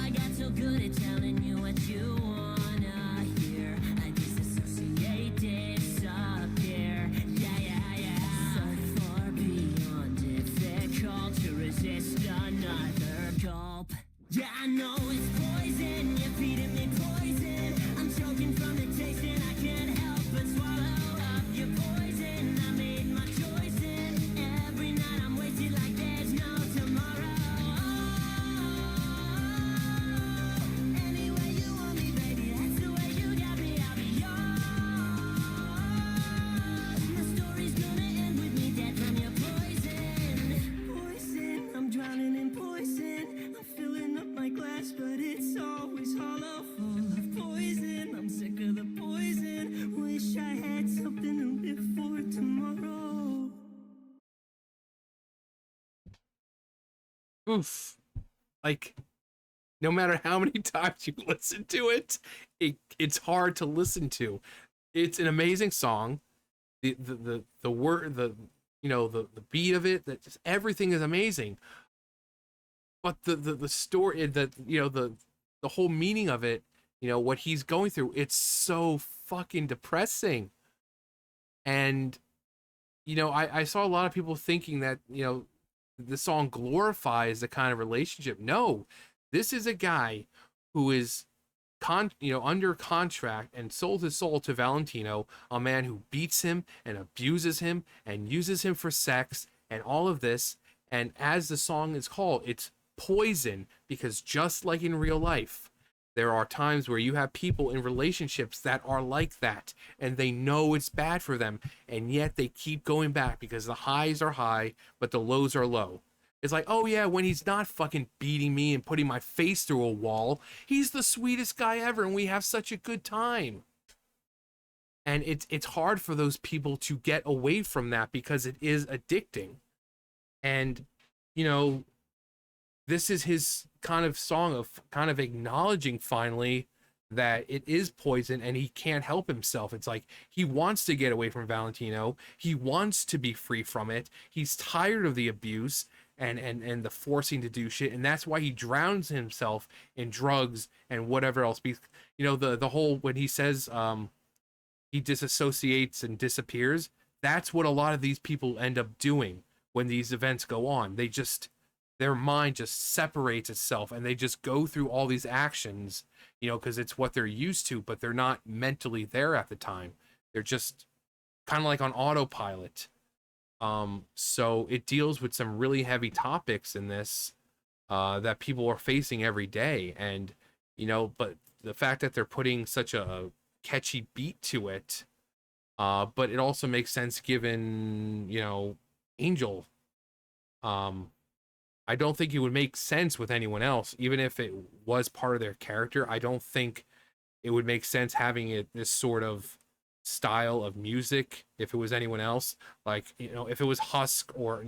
I got so good at telling you what you wanna hear. I disassociate, disappear. Yeah, yeah, yeah. So far beyond difficult to resist another gulp. Yeah, I know it's poison. You're feeding me poison. I'm choking from the taste and I can't help but swallow up your poison. I made my choices. Every night I'm wasted like there's no tomorrow. Any way you want me, baby, that's the way you got me. I'll be yours. My story's gonna end with me dead from your poison. Poison, I'm drowning in poison. I'm filling up my glass, but it's always hollow, full of poison. I'm sick of the poison. Wish I had something to live for tomorrow. Oof. Like, no matter how many times you listen to it, it's hard to listen to. It's an amazing song. The word, the beat of it, that just everything is amazing. But the story, the whole meaning of it, what he's going through, it's so fucking depressing. And I saw a lot of people thinking that the song glorifies the kind of relationship. No, this is a guy who is under contract and sold his soul to Valentino, a man who beats him and abuses him and uses him for sex and all of this. And as the song is called, it's poison, because just like in real life, there are times where you have people in relationships that are like that, and they know it's bad for them, and yet they keep going back because the highs are high, but the lows are low. It's like, oh yeah, when he's not fucking beating me and putting my face through a wall, he's the sweetest guy ever, and we have such a good time. And it's hard for those people to get away from that because it is addicting. And this is his kind of song of kind of acknowledging finally that it is poison and he can't help himself. It's like he wants to get away from Valentino. He wants to be free from it. He's tired of the abuse and the forcing to do shit, and that's why he drowns himself in drugs and whatever else. The whole, when he says he disassociates and disappears, that's what a lot of these people end up doing when these events go on. Their mind just separates itself and they just go through all these actions, because it's what they're used to, but they're not mentally there at the time. They're just kind of like on autopilot. So it deals with some really heavy topics in this that people are facing every day. And, but the fact that they're putting such a catchy beat to it, but it also makes sense given, Angel. I don't think it would make sense with anyone else, even if it was part of their character. I don't think it would make sense having it this sort of style of music if it was anyone else. Like, if it was Husk or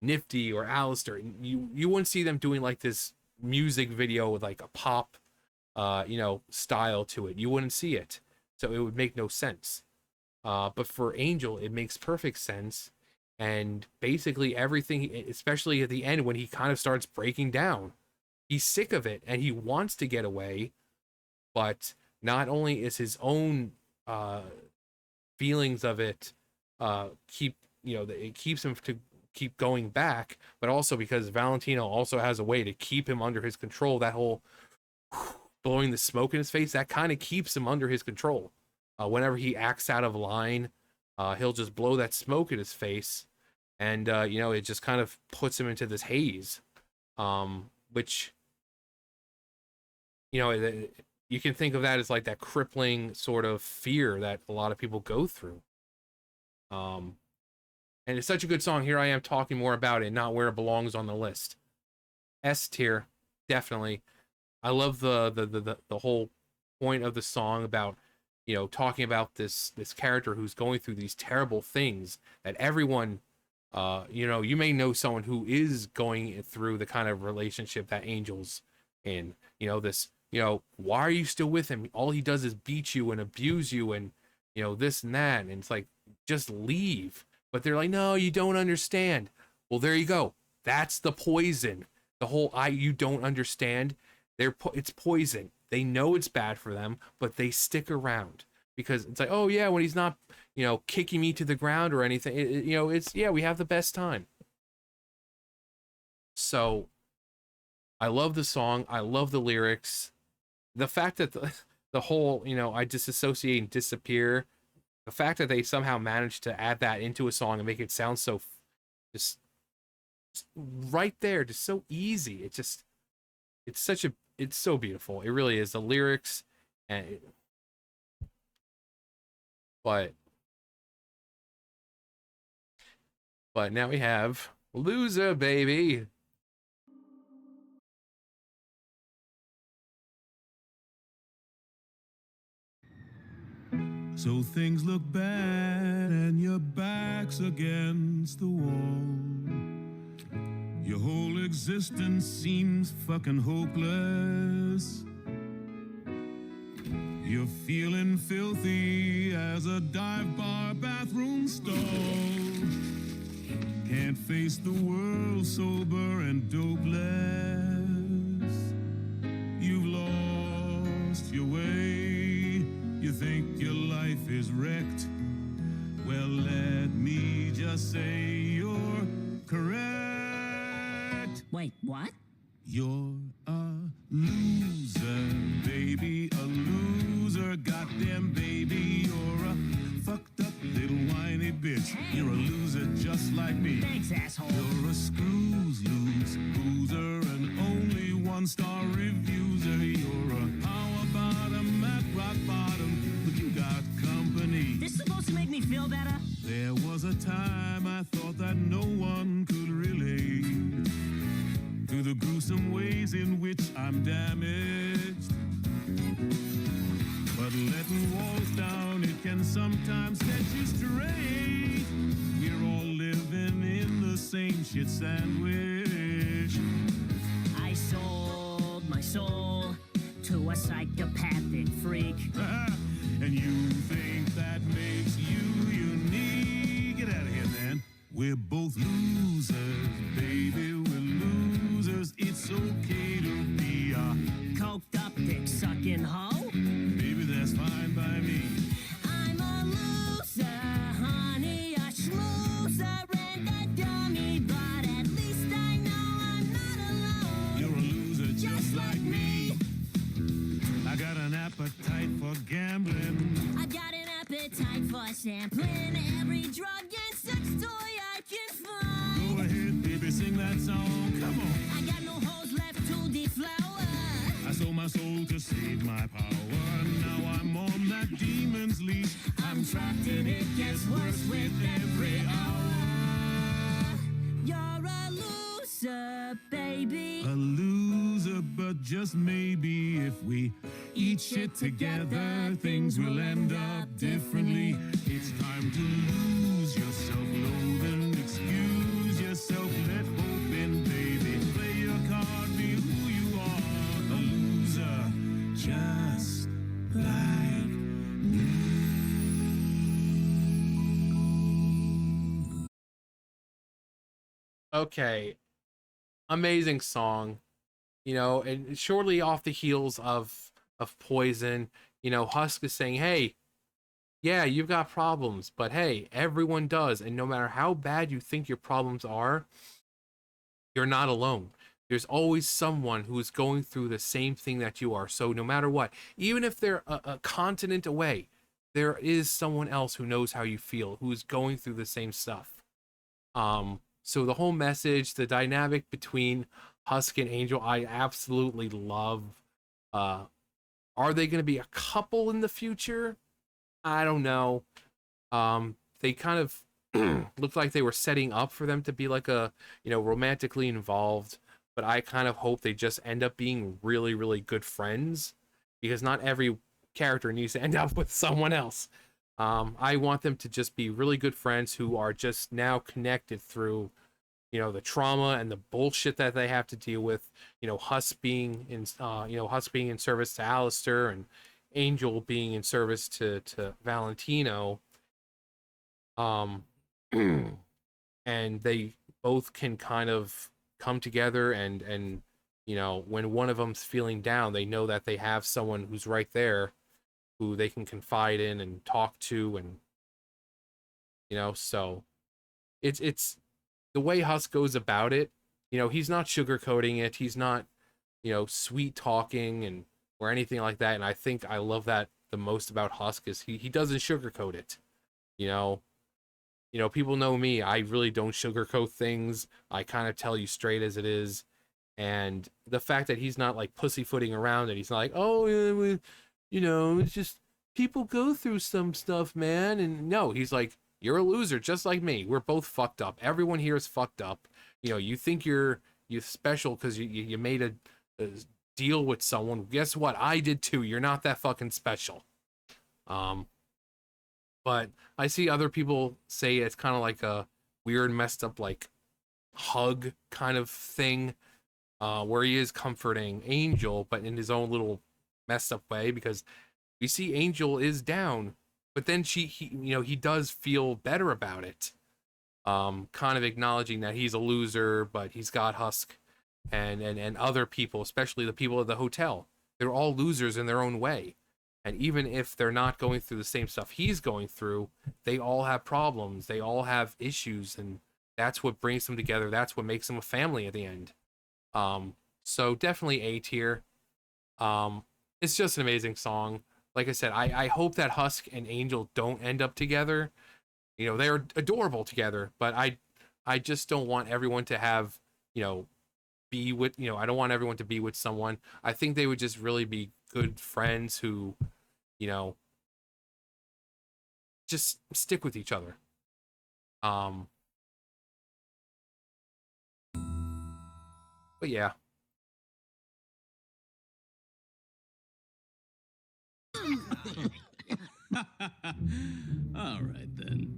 Nifty or Alistair, you wouldn't see them doing like this music video with like a pop style to it. You wouldn't see it. So it would make no sense. But for Angel, it makes perfect sense. And basically everything, especially at the end when he kind of starts breaking down, he's sick of it and he wants to get away. But not only is his own feelings of it it keeps him to keep going back, but also because Valentino also has a way to keep him under his control. That whole blowing the smoke in his face, that kind of keeps him under his control. Whenever he acts out of line, he'll just blow that smoke in his face, and it just kind of puts him into this haze, which you can think of that as like that crippling sort of fear that a lot of people go through. And it's such a good song. Here I am talking more about it, not where it belongs on the list. S tier, definitely. I love the whole point of the song about talking about this character who's going through these terrible things that everyone you may know someone who is going through the kind of relationship that Angel's in. Why are you still with him? All he does is beat you and abuse you and this and that, and it's like, just leave. But they're like, no, you don't understand. Well, there you go. That's the poison. The whole you don't understand. It's poison. They know it's bad for them, but they stick around because it's like, oh yeah, when he's not, kicking me to the ground or anything, we have the best time. So I love the song. I love the lyrics. The fact that the whole, I disassociate and disappear, the fact that they somehow managed to add that into a song and make it sound so just right there, just so easy. It's so beautiful. It really is. The lyrics but now we have Loser Baby. So things look bad and your back's against the wall. Your whole existence seems fucking hopeless. You're feeling filthy as a dive bar bathroom stall. Can't face the world sober and dopeless. You've lost your way. You think your life is wrecked. Well, let me just say you're correct. Wait, what? You're a loser, baby, a loser. Goddamn, baby, you're a fucked up little whiny bitch. You're a loser just like me. Thanks, asshole. You're a screws loose loser, and only one-star reviewer. You're a power bottom at rock bottom, but you got company. This supposed to make me feel better? There was a time I thought that no one could relate to the gruesome ways in which I'm damaged. But letting walls down, it can sometimes set you straight. We're all living in the same shit sandwich. I sold my soul to a psychopathic freak. And you think that makes you unique? Get out of here, man. We're both losers, baby, we're losers. It's okay to be a Coked up dick sucking hoe? baby, that's fine by me. I'm a loser, honey, a schmoozer and a dummy, but at least I know I'm not alone. You're a loser just like me. I got an appetite for gambling. I've got an appetite for sampling every drug and sex sing that song. Come on. I got no holes left to deflower. I sold my soul to save my power. Now I'm on that demon's leash. I'm trapped and it gets worse with every hour. You're a loser, baby. A loser, but just maybe if we eat shit together, things will end up differently. It's time to lose your self-loathing. Excuse yourself, let hope in, baby. Play your card, be who you are. A loser, just like me. Okay, amazing song, you know, and shortly off the heels of Poison, you know, Husk is saying, hey, yeah, you've got problems, but hey, everyone does, and no matter how bad you think your problems are, you're not alone. There's always someone who is going through the same thing that you are. So no matter what, even if they're a continent away, there is someone else who knows how you feel, who is going through the same stuff. So the whole message, the dynamic between Husk and Angel, I absolutely love. Are they going to be a couple in the future? I don't know. They kind of looked like they were setting up for them to be like a, you know, romantically involved, but I kind of hope they just end up being really, really good friends, because not every character needs to end up with someone else. I want them to just be really good friends who are just now connected through, you know, the trauma and the bullshit that they have to deal with. You know, Husk being in service to Alistair, and Angel being in service to Valentino. And they both can kind of come together and you know, when one of them's feeling down, they know that they have someone who's right there who they can confide in and talk to, and you know, so it's the way Husk goes about it. You know, he's not sugarcoating it. He's not, you know, sweet talking and or anything like that. And I think I love that the most about Husk is he doesn't sugarcoat it. You know, people know me. I really don't sugarcoat things. I kind of tell you straight as it is. And the fact that he's not like pussyfooting around and he's not like, oh, you know, it's just people go through some stuff, man. And no, he's like, you're a loser just like me. We're both fucked up. Everyone here is fucked up. You know, you think you're special because you made a deal with someone. Guess what? I did too. You're not that fucking special. But I see other people say it's kind of like a weird, messed up, like hug kind of thing, where he is comforting Angel, but in his own little messed up way, because we see Angel is down, but then he does feel better about it. Kind of acknowledging that he's a loser, but he's got Husk and other people, especially the people at the hotel. They're all losers in their own way. And even if they're not going through the same stuff he's going through, they all have problems. They all have issues, and that's what brings them together. That's what makes them a family at the end. So definitely A tier. It's just an amazing song. Like I said, I hope that Husk and Angel don't end up together. You know, they're adorable together, but I just don't want everyone to have, you know, be with, you know, I don't want everyone to be with someone. I think they would just really be good friends who, you know, just stick with each other. But yeah. All right then.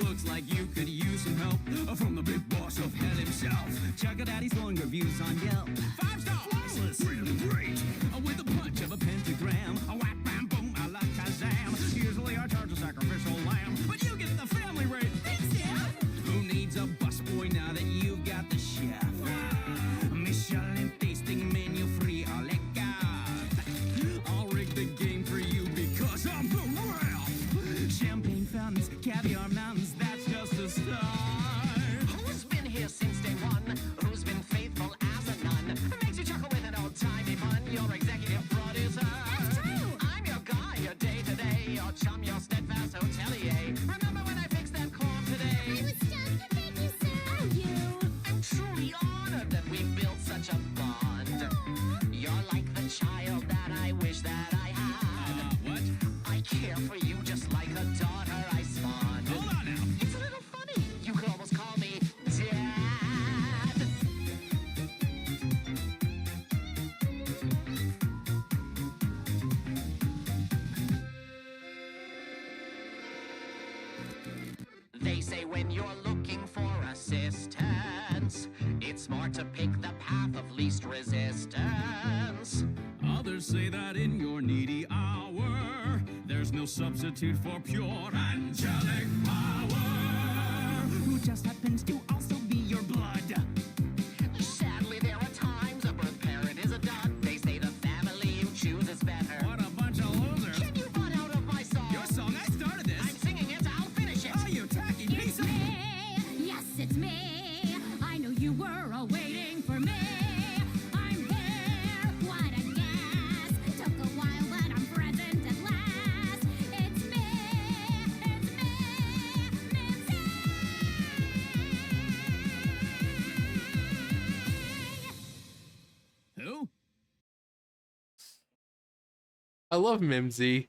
Looks like you could use some help from the big boss of hell himself. Check out Daddy's glowing reviews on Yelp. 5 stars, flawless, really great. With a punch of a pentagram, a whack bam boom, a la Kazam. Usually I charge a sacrificial lamb, but you get the family rate. Thanks, Dad. Who needs a busboy now that you've got the chef? Michelin tasting menu free, a la carte. I'll rig the game for you because I'm the ref. Champagne fountains, caviar mountains, that's just a start. Who's been here since day one? Who's been faithful as a nun? Makes you chuckle with an old-timey pun. Your executive producer. That's true. I'm your guy, your day-to-day, your chum, your steadfast hotelier. Remember when I fixed that corn I today? was just to make you so when you're looking for assistance. It's smart to pick the path of least resistance. Others say that in your needy hour, there's no substitute for pure angelic power. Who just happens to also be your blood. Sadly, there are times a birth parent is a dud. They say the family you choose is better. What a bunch of losers. Can you run out of my song? Your song, I started this. I'm singing it, I'll finish it. Oh, you tacky It's piece of... me, yes, it's me. I know you were all waiting for me. I'm here, what a guess. Took a while, but I'm present at last. It's me, Mimsy. Who? I love Mimsy.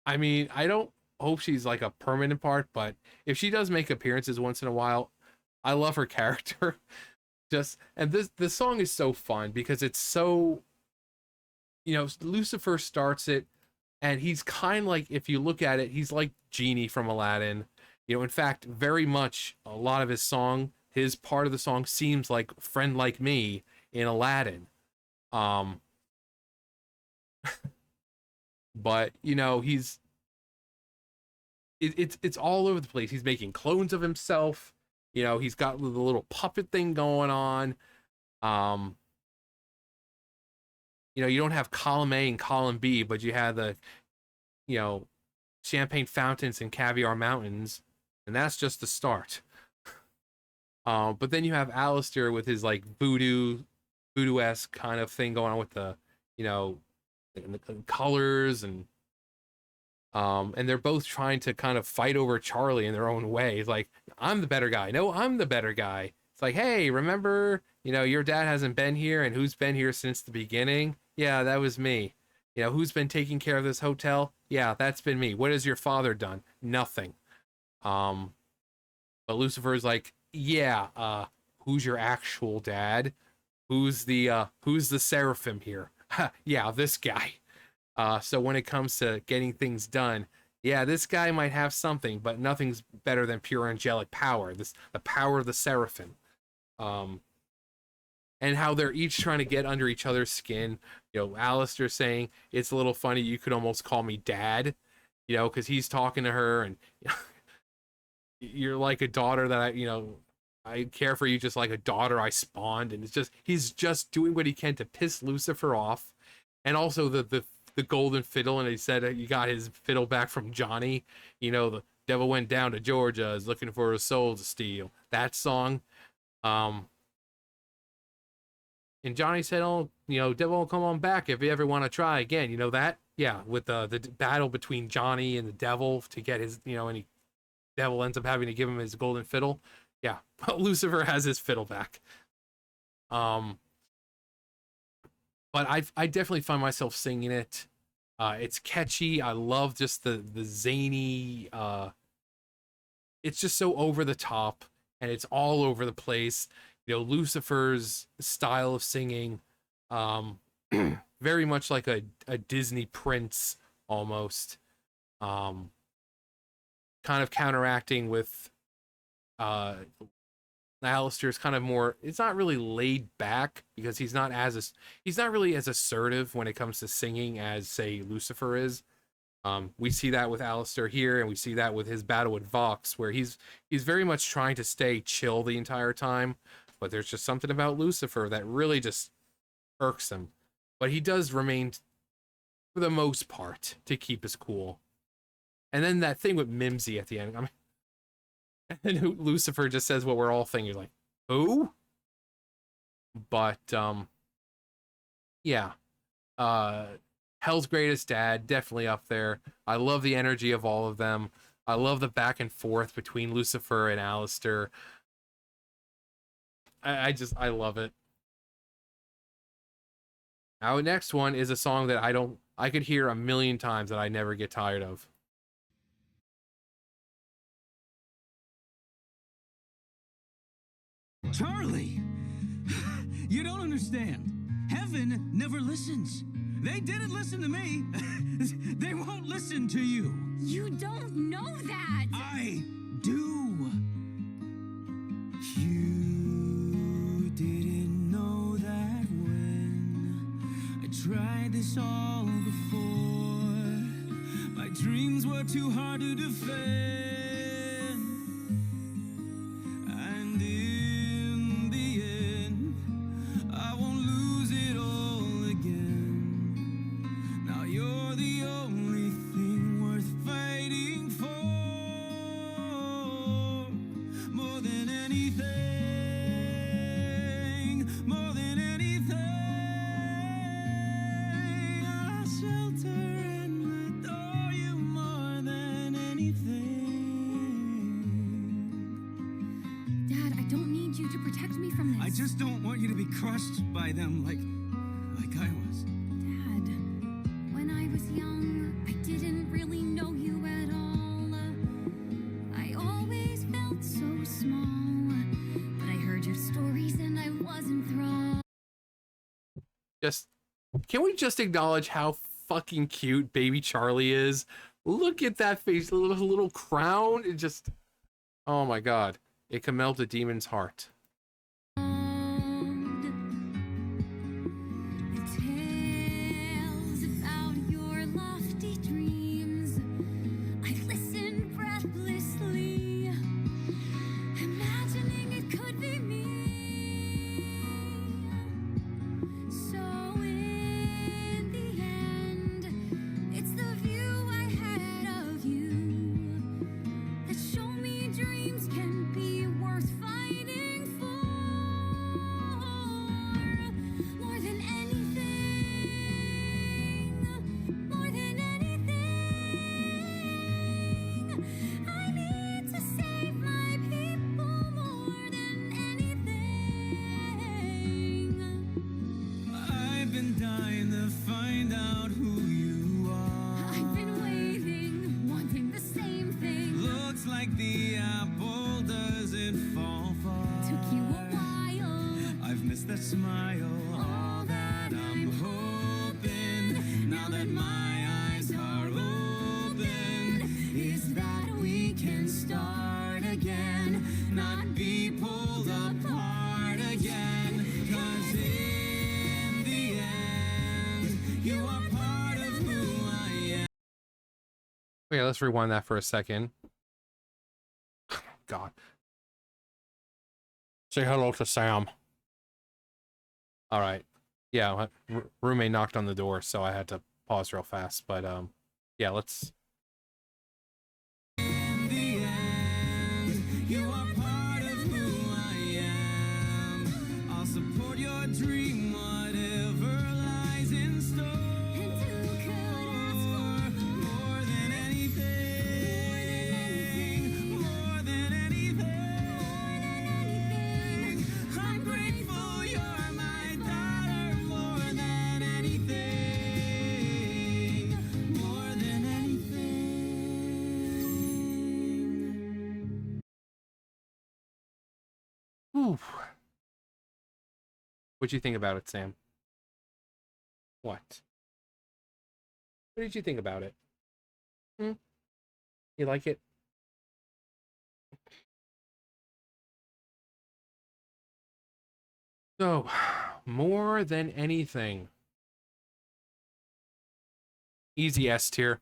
I mean, I don't hope she's like a permanent part, but if she does make appearances once in a while, I love her character. And this song is so fun because it's so, you know, Lucifer starts it and he's kind of like, if you look at it, he's like Genie from Aladdin. You know, in fact, very much a lot of his part of the song seems like Friend Like Me in Aladdin. But you know, it's all over the place. He's making clones of himself. You know, he's got the little puppet thing going on. You know, you don't have column A and column B, but you have the, you know, champagne fountains and caviar mountains, and that's just the start. But then you have Alistair with his like voodoo-esque kind of thing going on with the, you know, the colors and they're both trying to kind of fight over Charlie in their own way. It's like, I'm the better guy. No, I'm the better guy. It's like, hey, remember, you know, your dad hasn't been here, and who's been here since the beginning? Yeah, that was me. You know, who's been taking care of this hotel? Yeah, that's been me. What has your father done? Nothing. But Lucifer's like, yeah, who's your actual dad? Who's the seraphim here? Yeah, this guy. So when it comes to getting things done, yeah, this guy might have something, but nothing's better than pure angelic power. The power of the seraphim. And how they're each trying to get under each other's skin. You know, Alistair saying, it's a little funny, you could almost call me dad, you know, because he's talking to her and you know, you're like a daughter that I care for you just like a daughter I spawned. And it's just, he's just doing what he can to piss Lucifer off. And also the golden fiddle, and he said he got his fiddle back from Johnny. You know, the devil went down to Georgia, is looking for a soul to steal. That song. And Johnny said, oh, you know, devil will come on back if you ever want to try again. You know that? Yeah, with the battle between Johnny and the devil to get his, you know, and the devil ends up having to give him his golden fiddle. Yeah, but Lucifer has his fiddle back. But I definitely find myself singing it. It's catchy. I love just the zany. It's just so over the top, and it's all over the place. You know, Lucifer's style of singing, very much like a Disney prince almost. Kind of counteracting with Alistair's kind of more, it's not really laid back because he's not really as assertive when it comes to singing as say Lucifer is. We see that with Alistair here, and we see that with his battle with Vox, where he's very much trying to stay chill the entire time, but there's just something about Lucifer that really just irks him. But he does remain, for the most part, to keep his cool. And then that thing with Mimsy at the end, I mean, and Lucifer just says what we're all thinking. You're like, who? But yeah, Hell's Greatest Dad, definitely up there. I love the energy of all of them. I love the back and forth between Lucifer and Alistair. I love it. Our next one is a song that I could hear a million times that I never get tired of. Charlie, you don't understand. Heaven never listens. They didn't listen to me. They won't listen to you. You don't know that. I do. this all before. My dreams were too hard to defend. And in the end, I won't lose it all again. Now you're the only thing worth fighting for. More than anything, more than anything, I'll shelter and adore you more than anything. Dad, I don't need you to protect me from this. I just don't want you to be crushed by them like I was. Dad, when I was young, I didn't really know you at all. I always felt so small, but I heard your stories and I was enthralled. Just, can we just acknowledge how fucking cute baby Charlie is? Look at that face, little crown. It just, oh my god. It can melt a demon's heart. The tales about your lofty dreams, I listened breathlessly, imagining it could be me. So in the end, it's the view I had of you that show me dreams can be worth fighting for. More than anything, more than anything, I need to save my people more than anything. I've been dying to find out who you are. I've been waiting, wanting the same thing. Looks like the apple doesn't fall far. Took you a while. I've missed that smile. All that I'm hoping, now that my eyes are open, is that we can start again, not be pulled apart again. 'Cause in the end, you are part of who I am. Okay, let's rewind that for a second. God. Say hello to Sam. All right. Yeah, roommate knocked on the door, so I had to pause real fast. But yeah, let's. In the end, you are part of who I am. I'll support your dream, whatever lies in store. And who could ask for More than anything, more than anything, I'm grateful you're my daughter. More than anything, more than anything. Whew. What'd you think about it, Sam? What? What did you think about it? You like it? So, more than anything. Easy S tier.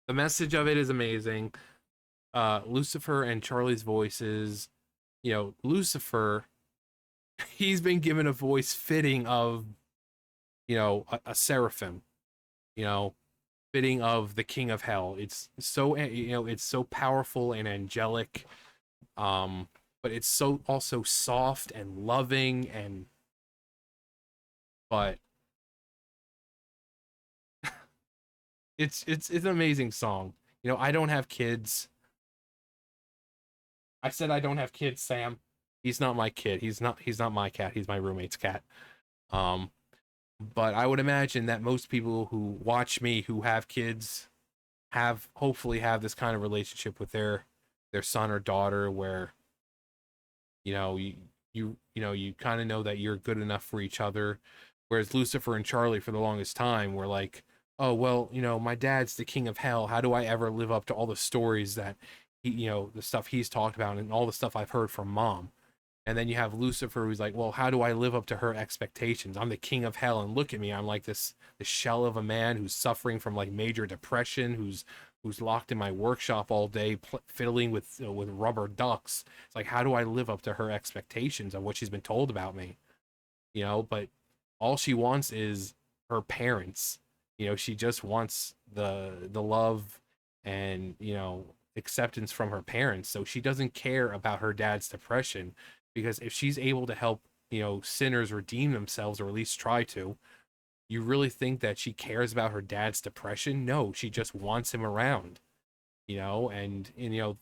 The message of it is amazing. Lucifer and Charlie's voices. You know, Lucifer, he's been given a voice fitting of, you know, a seraphim. You know, fitting of the king of hell. It's so, you know, it's so powerful and angelic. But it's so also soft and loving, and but it's an amazing song. You know, I don't have kids. I said I don't have kids, Sam. He's not my kid. He's not my cat. He's my roommate's cat. But I would imagine that most people who watch me who have kids hopefully have this kind of relationship with their son or daughter, where you know you kind of know that you're good enough for each other. Whereas Lucifer and Charlie, for the longest time, were like, oh well, you know, my dad's the king of hell. How do I ever live up to all the stories that he, you know, the stuff he's talked about and all the stuff I've heard from mom? And then you have Lucifer, who's like, well, how do I live up to her expectations? I'm the king of hell, and look at me. I'm like this shell of a man who's suffering from like major depression, who's locked in my workshop all day, fiddling with rubber ducks. It's like, how do I live up to her expectations of what she's been told about me? But all she wants is her parents. She just wants the love and acceptance from her parents. So she doesn't care about her dad's depression, because if she's able to help sinners redeem themselves, or at least try to, you really think that she cares about her dad's depression? No, she just wants him around. And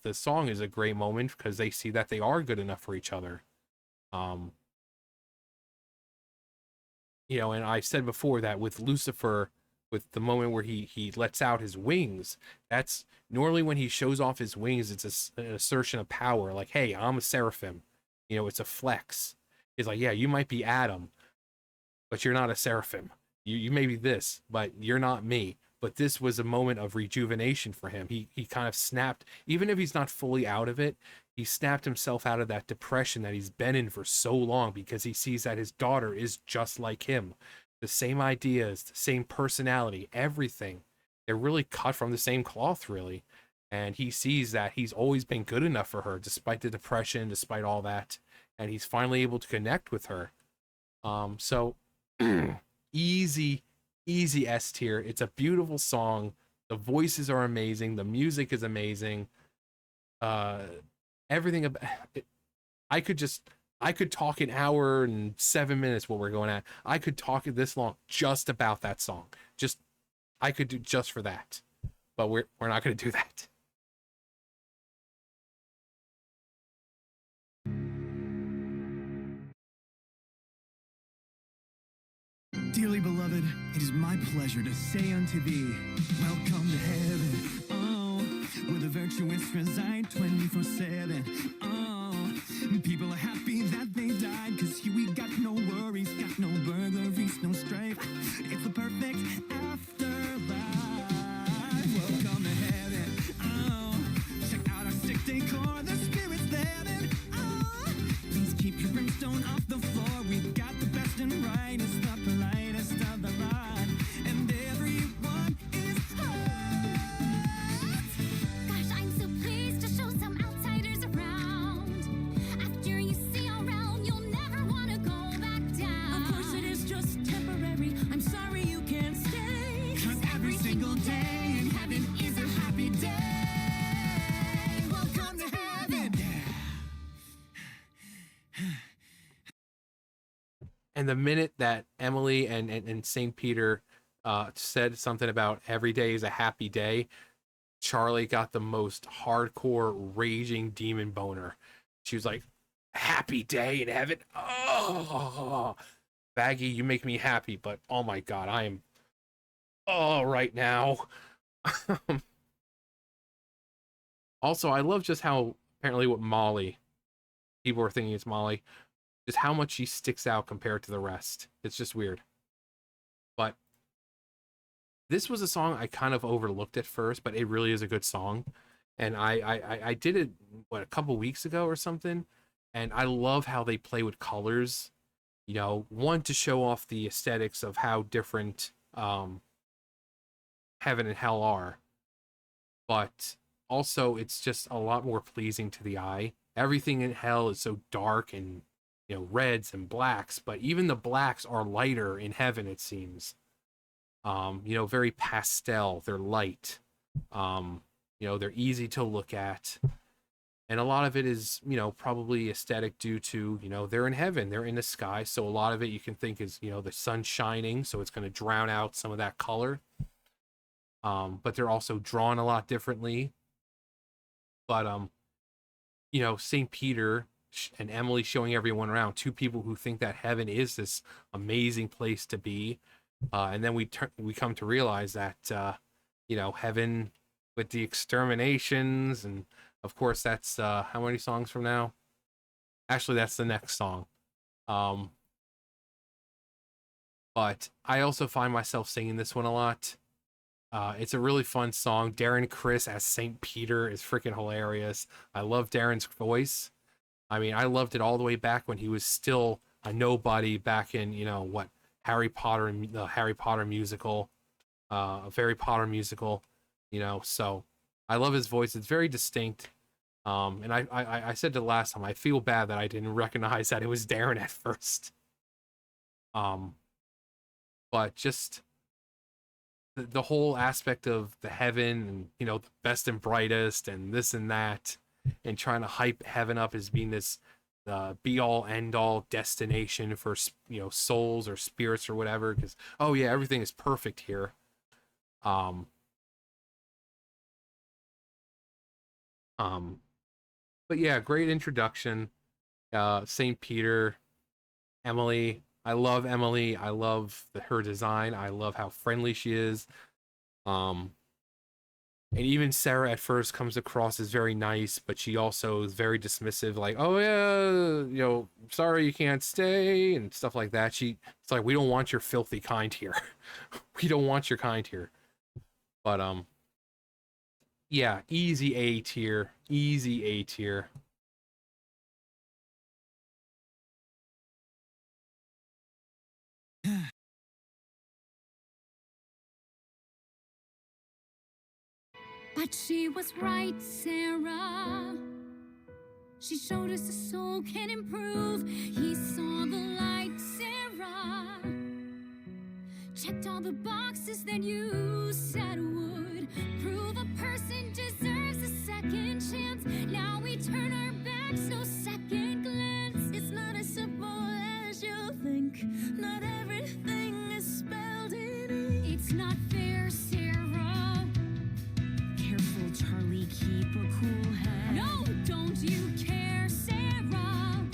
the song is a great moment because they see that they are good enough for each other. And I said before that with Lucifer, with the moment where he lets out his wings, that's normally when he shows off his wings, it's an assertion of power. Like, hey, I'm a seraphim. It's a flex. He's like, yeah, you might be Adam, but you're not a seraphim. You may be this, but you're not me. But this was a moment of rejuvenation for him. He kind of snapped, even if he's not fully out of it, he snapped himself out of that depression that he's been in for so long, because he sees that his daughter is just like him. The same ideas, the same personality, everything. They're really cut from the same cloth, really. And he sees that he's always been good enough for her, despite the depression, despite all that. And he's finally able to connect with her. So easy S tier. It's a beautiful song. The voices are amazing. The music is amazing. Everything about it. I could talk an hour and 7 minutes what we're going at. I could talk this long just about that song. I could do just for that. But we're not going to do that. Dearly beloved, it is my pleasure to say unto thee, welcome to heaven. Oh, where the virtuous reside 24/7. Oh, people are happy that they died, cause here we got no worries, got no burglaries, no strife. It's the perfect afterlife. Welcome to heaven. Oh, check out our sick decor, the spirit's there. And oh, please keep your brimstone off the floor. We've got the best and brightest, the politest of the lot, and everyone is hot. Gosh, I'm so pleased to show some outsiders around. After you see all round, you'll never want to go back down. Of course it is just temporary. I'm sorry you can't stay. 'Cause every single day in heaven is a happy day. Welcome to heaven. And the minute that Emily and St. Peter said something about every day is a happy day, Charlie got the most hardcore raging demon boner. She was like, happy day in heaven? Oh, Baggy, you make me happy, but oh my God, I am right now. Also, I love just how apparently what Molly, people are thinking it's Molly, just how much she sticks out compared to the rest. It's just weird. But this was a song I kind of overlooked at first, but it really is a good song. And I did it, a couple weeks ago or something. And I love how they play with colors. One, to show off the aesthetics of how different heaven and hell are. But also, it's just a lot more pleasing to the eye. Everything in hell is so dark and reds and blacks, but even the blacks are lighter in heaven, it seems. Very pastel. They're light. They're easy to look at. And a lot of it is, probably aesthetic due to, they're in heaven, they're in the sky. So a lot of it you can think is, the sun shining. So it's going to drown out some of that color. But they're also drawn a lot differently. But, St. Peter and Emily showing everyone around, two people who think that heaven is this amazing place to be. And then we come to realize that, heaven with the exterminations, and of course that's how many songs from now? Actually, that's the next song. But I also find myself singing this one a lot. It's a really fun song. Darren Criss as St. Peter is freaking hilarious. I love Darren's voice. I mean, I loved it all the way back when he was still a nobody back in, you know, what, Harry Potter and the Harry Potter musical, a Harry Potter musical, you know. So I love his voice. It's very distinct. And I said it last time, I feel bad that I didn't recognize that it was Darren at first. But just the whole aspect of the heaven and, you know, the best and brightest and this and that, and trying to hype heaven up as being this be all end all destination for, you know, souls or spirits or whatever, because oh yeah, everything is perfect here. um but yeah, great introduction. St. Peter, Emily, I love Emily. I love her design. I love how friendly she is. um and even Sarah at first comes across as very nice, but she also is very dismissive, like, oh yeah, you know, sorry you can't stay and stuff like that. It's like, we don't want your filthy kind here. We don't want your kind here. But yeah, easy A tier. Easy A tier. But she was right, Sarah. She showed us a soul can improve. He saw the light, Sarah. Checked all the boxes that you said would prove a person deserves a second chance. Now we turn our backs, no second glance. It's not as simple as you think. Not everything is spelled in ink. It's not fair, Sarah. Careful, Charlie, keep a cool head. No, don't you care, Sarah?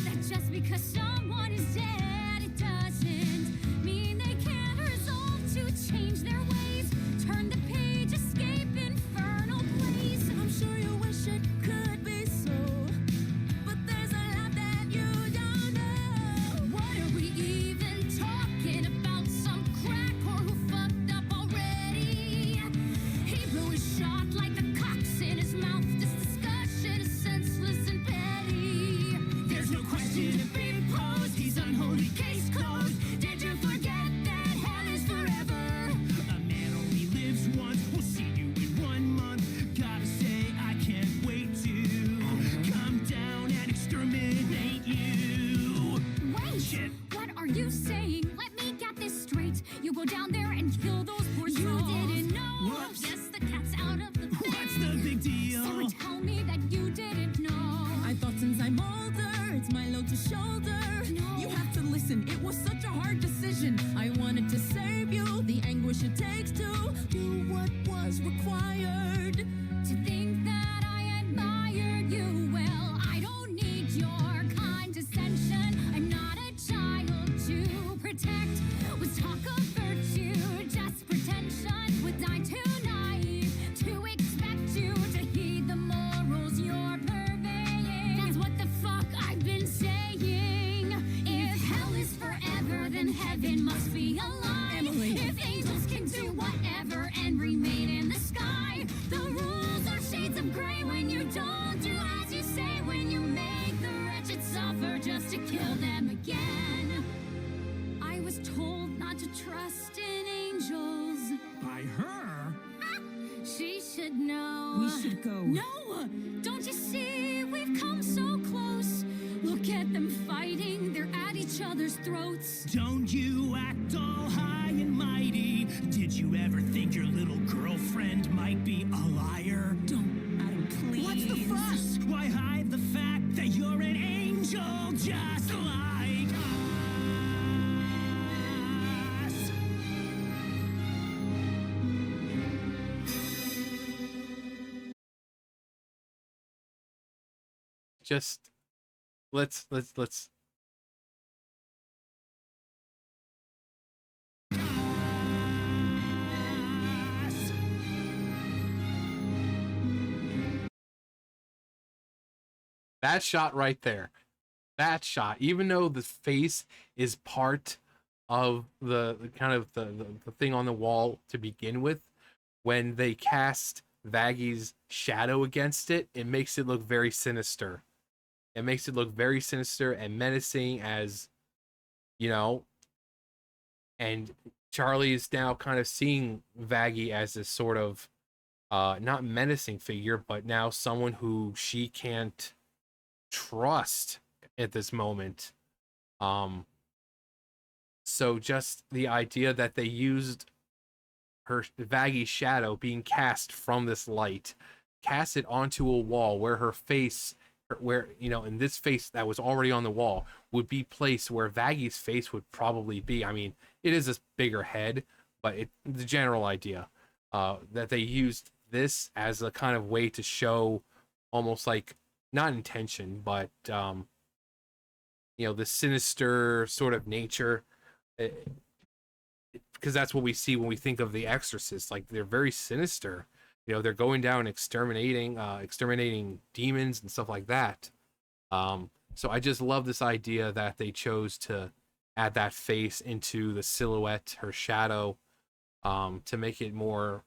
That just because someone is dead, it doesn't mean they can't resolve to change their ways. Turn the page, escape infernal place. I'm sure you wish it could be so, but there's a lot that you don't know. What are we even talking about? Some crack or who fucked up already? He blew his shot like the cocks in his mouth. This discussion is senseless and petty. There's no question to be posed. He's unholy, case closed. Did you forget that hell is forever? A man only lives once. We'll see you in 1 month. Gotta say, I can't wait to come down and exterminate you. Wait! Shit. What are you saying? Let me get this straight. You go down there and kill those poor souls. You didn't know. Whoops. Yes, the cat's out of the bag. What's the big deal? Sarah, tell me that you didn't know. I thought since I'm older, it's my load to shoulder. No. You have to listen, it was such a hard decision. I wanted to save you, the anguish it takes to do what was required. To think that I admired you, well, I don't need your condescension. I'm not a child to protect. Was talk of virtue, just pretension. Was I too naive to expect you to heed the morals you're purveying? That's what the fuck I've been saying. If hell is forever, then heaven must be a lie. Emily. If angels can do whatever and remain in the sky, the rules are shades of gray when you don't do as you say, when you make the wretched suffer just to kill them again. I was told not to trust in angels. By her? She should know. We should go. No! Don't you see? We've come so close. Look at them fighting. They're at each other's throats. Don't you act all high and mighty. Did you ever think your little girlfriend might be a liar? Don't, Adam, please. What's the fuss? Why hide the fact that you're an angel just like us? Just let's that shot right there. That shot, even though the face is part of the kind of the thing on the wall to begin with, when they cast Vaggy's shadow against it, it makes it look very sinister. It makes it look very sinister and menacing, as you know. And Charlie is now kind of seeing Vaggie as this sort of not menacing figure, but now someone who she can't trust at this moment. Um, so just the idea that they used her Vaggie's shadow being cast from this light, cast it onto a wall where her face, where in this face that was already on the wall, would be placed where Vaggie's face would probably be. I mean, it is a bigger head, but the general idea that they used this as a kind of way to show almost like not intention, but the sinister sort of nature. Because that's what we see when we think of the Exorcist. Like, they're very sinister. They're going down exterminating demons and stuff like that. So I just love this idea that they chose to add that face into the silhouette, her shadow, to make it more,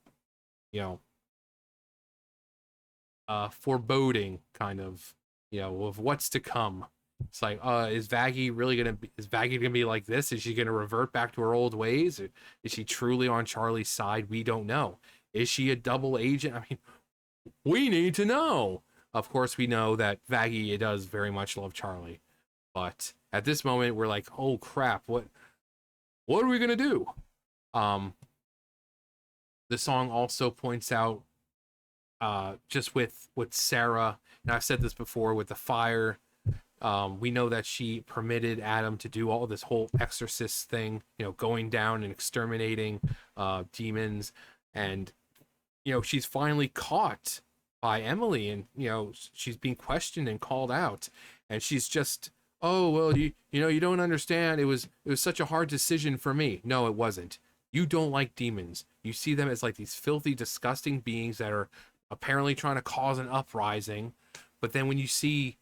foreboding, kind of, of what's to come. It's like, is Vaggie gonna be like this? Is she gonna revert back to her old ways? Or is she truly on Charlie's side? We don't know. Is she a double agent? I mean, we need to know. Of course, we know that Vaggie does very much love Charlie, but at this moment, we're like, oh crap, what are we gonna do? The song also points out, just with Sarah, and I've said this before, with the fire. We know that she permitted Adam to do all this whole exorcist thing, going down and exterminating demons. And, she's finally caught by Emily, and, she's being questioned and called out. And she's just, oh, well, you don't understand. It was such a hard decision for me. No, it wasn't. You don't like demons. You see them as like these filthy, disgusting beings that are apparently trying to cause an uprising. But then when you see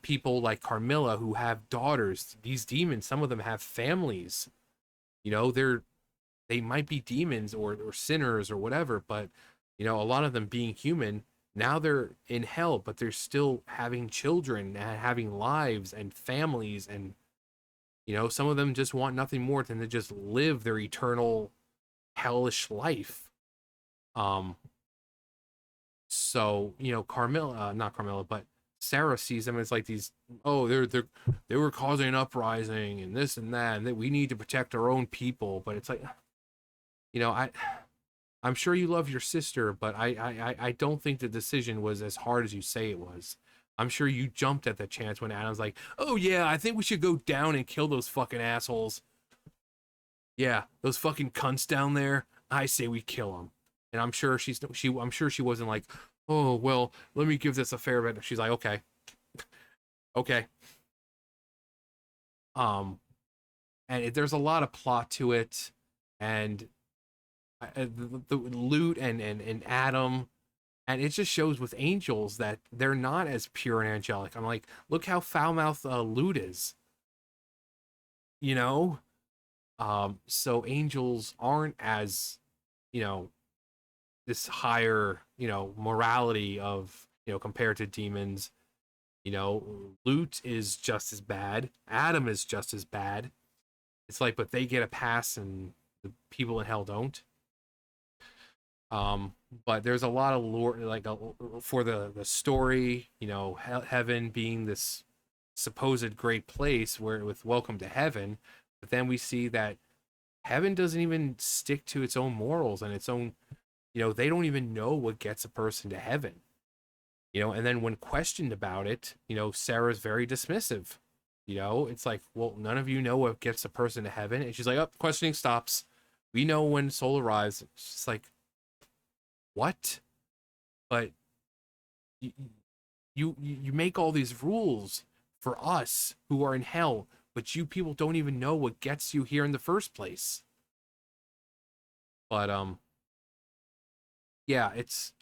people like Carmilla who have daughters, these demons, some of them have families. They might be demons or sinners or whatever, but a lot of them being human, now they're in hell, but they're still having children and having lives and families, and some of them just want nothing more than to just live their eternal hellish life. So Carmilla, not Carmilla, but Sarah sees them as like these, they were causing an uprising and this and that, and that we need to protect our own people. But it's like, I'm sure you love your sister, but I don't think the decision was as hard as you say it was. I'm sure you jumped at the chance when Adam's like, oh yeah, I think we should go down and kill those fucking assholes. Yeah, those fucking cunts down there. I say we kill them. And I'm sure I'm sure she wasn't like, oh, well, let me give this a fair bit. She's like, okay. Okay. And there's a lot of plot to it, and the Lute and Adam, and it just shows with angels that they're not as pure and angelic. I'm like, look how foul-mouthed Lute is. So angels aren't as, this higher, morality of, compared to demons. Lute is just as bad. Adam is just as bad. It's like, but they get a pass and the people in hell don't. But there's a lot of lore, like for the story, heaven being this supposed great place where with Welcome to Heaven, but then we see that heaven doesn't even stick to its own morals and its own, they don't even know what gets a person to heaven. And then when questioned about it, Sarah's very dismissive. It's like, well, none of you know what gets a person to heaven. And she's like, oh, questioning stops. We know when soul arrives. It's just like, what? But you make all these rules for us who are in hell, but you people don't even know what gets you here in the first place. But yeah, it's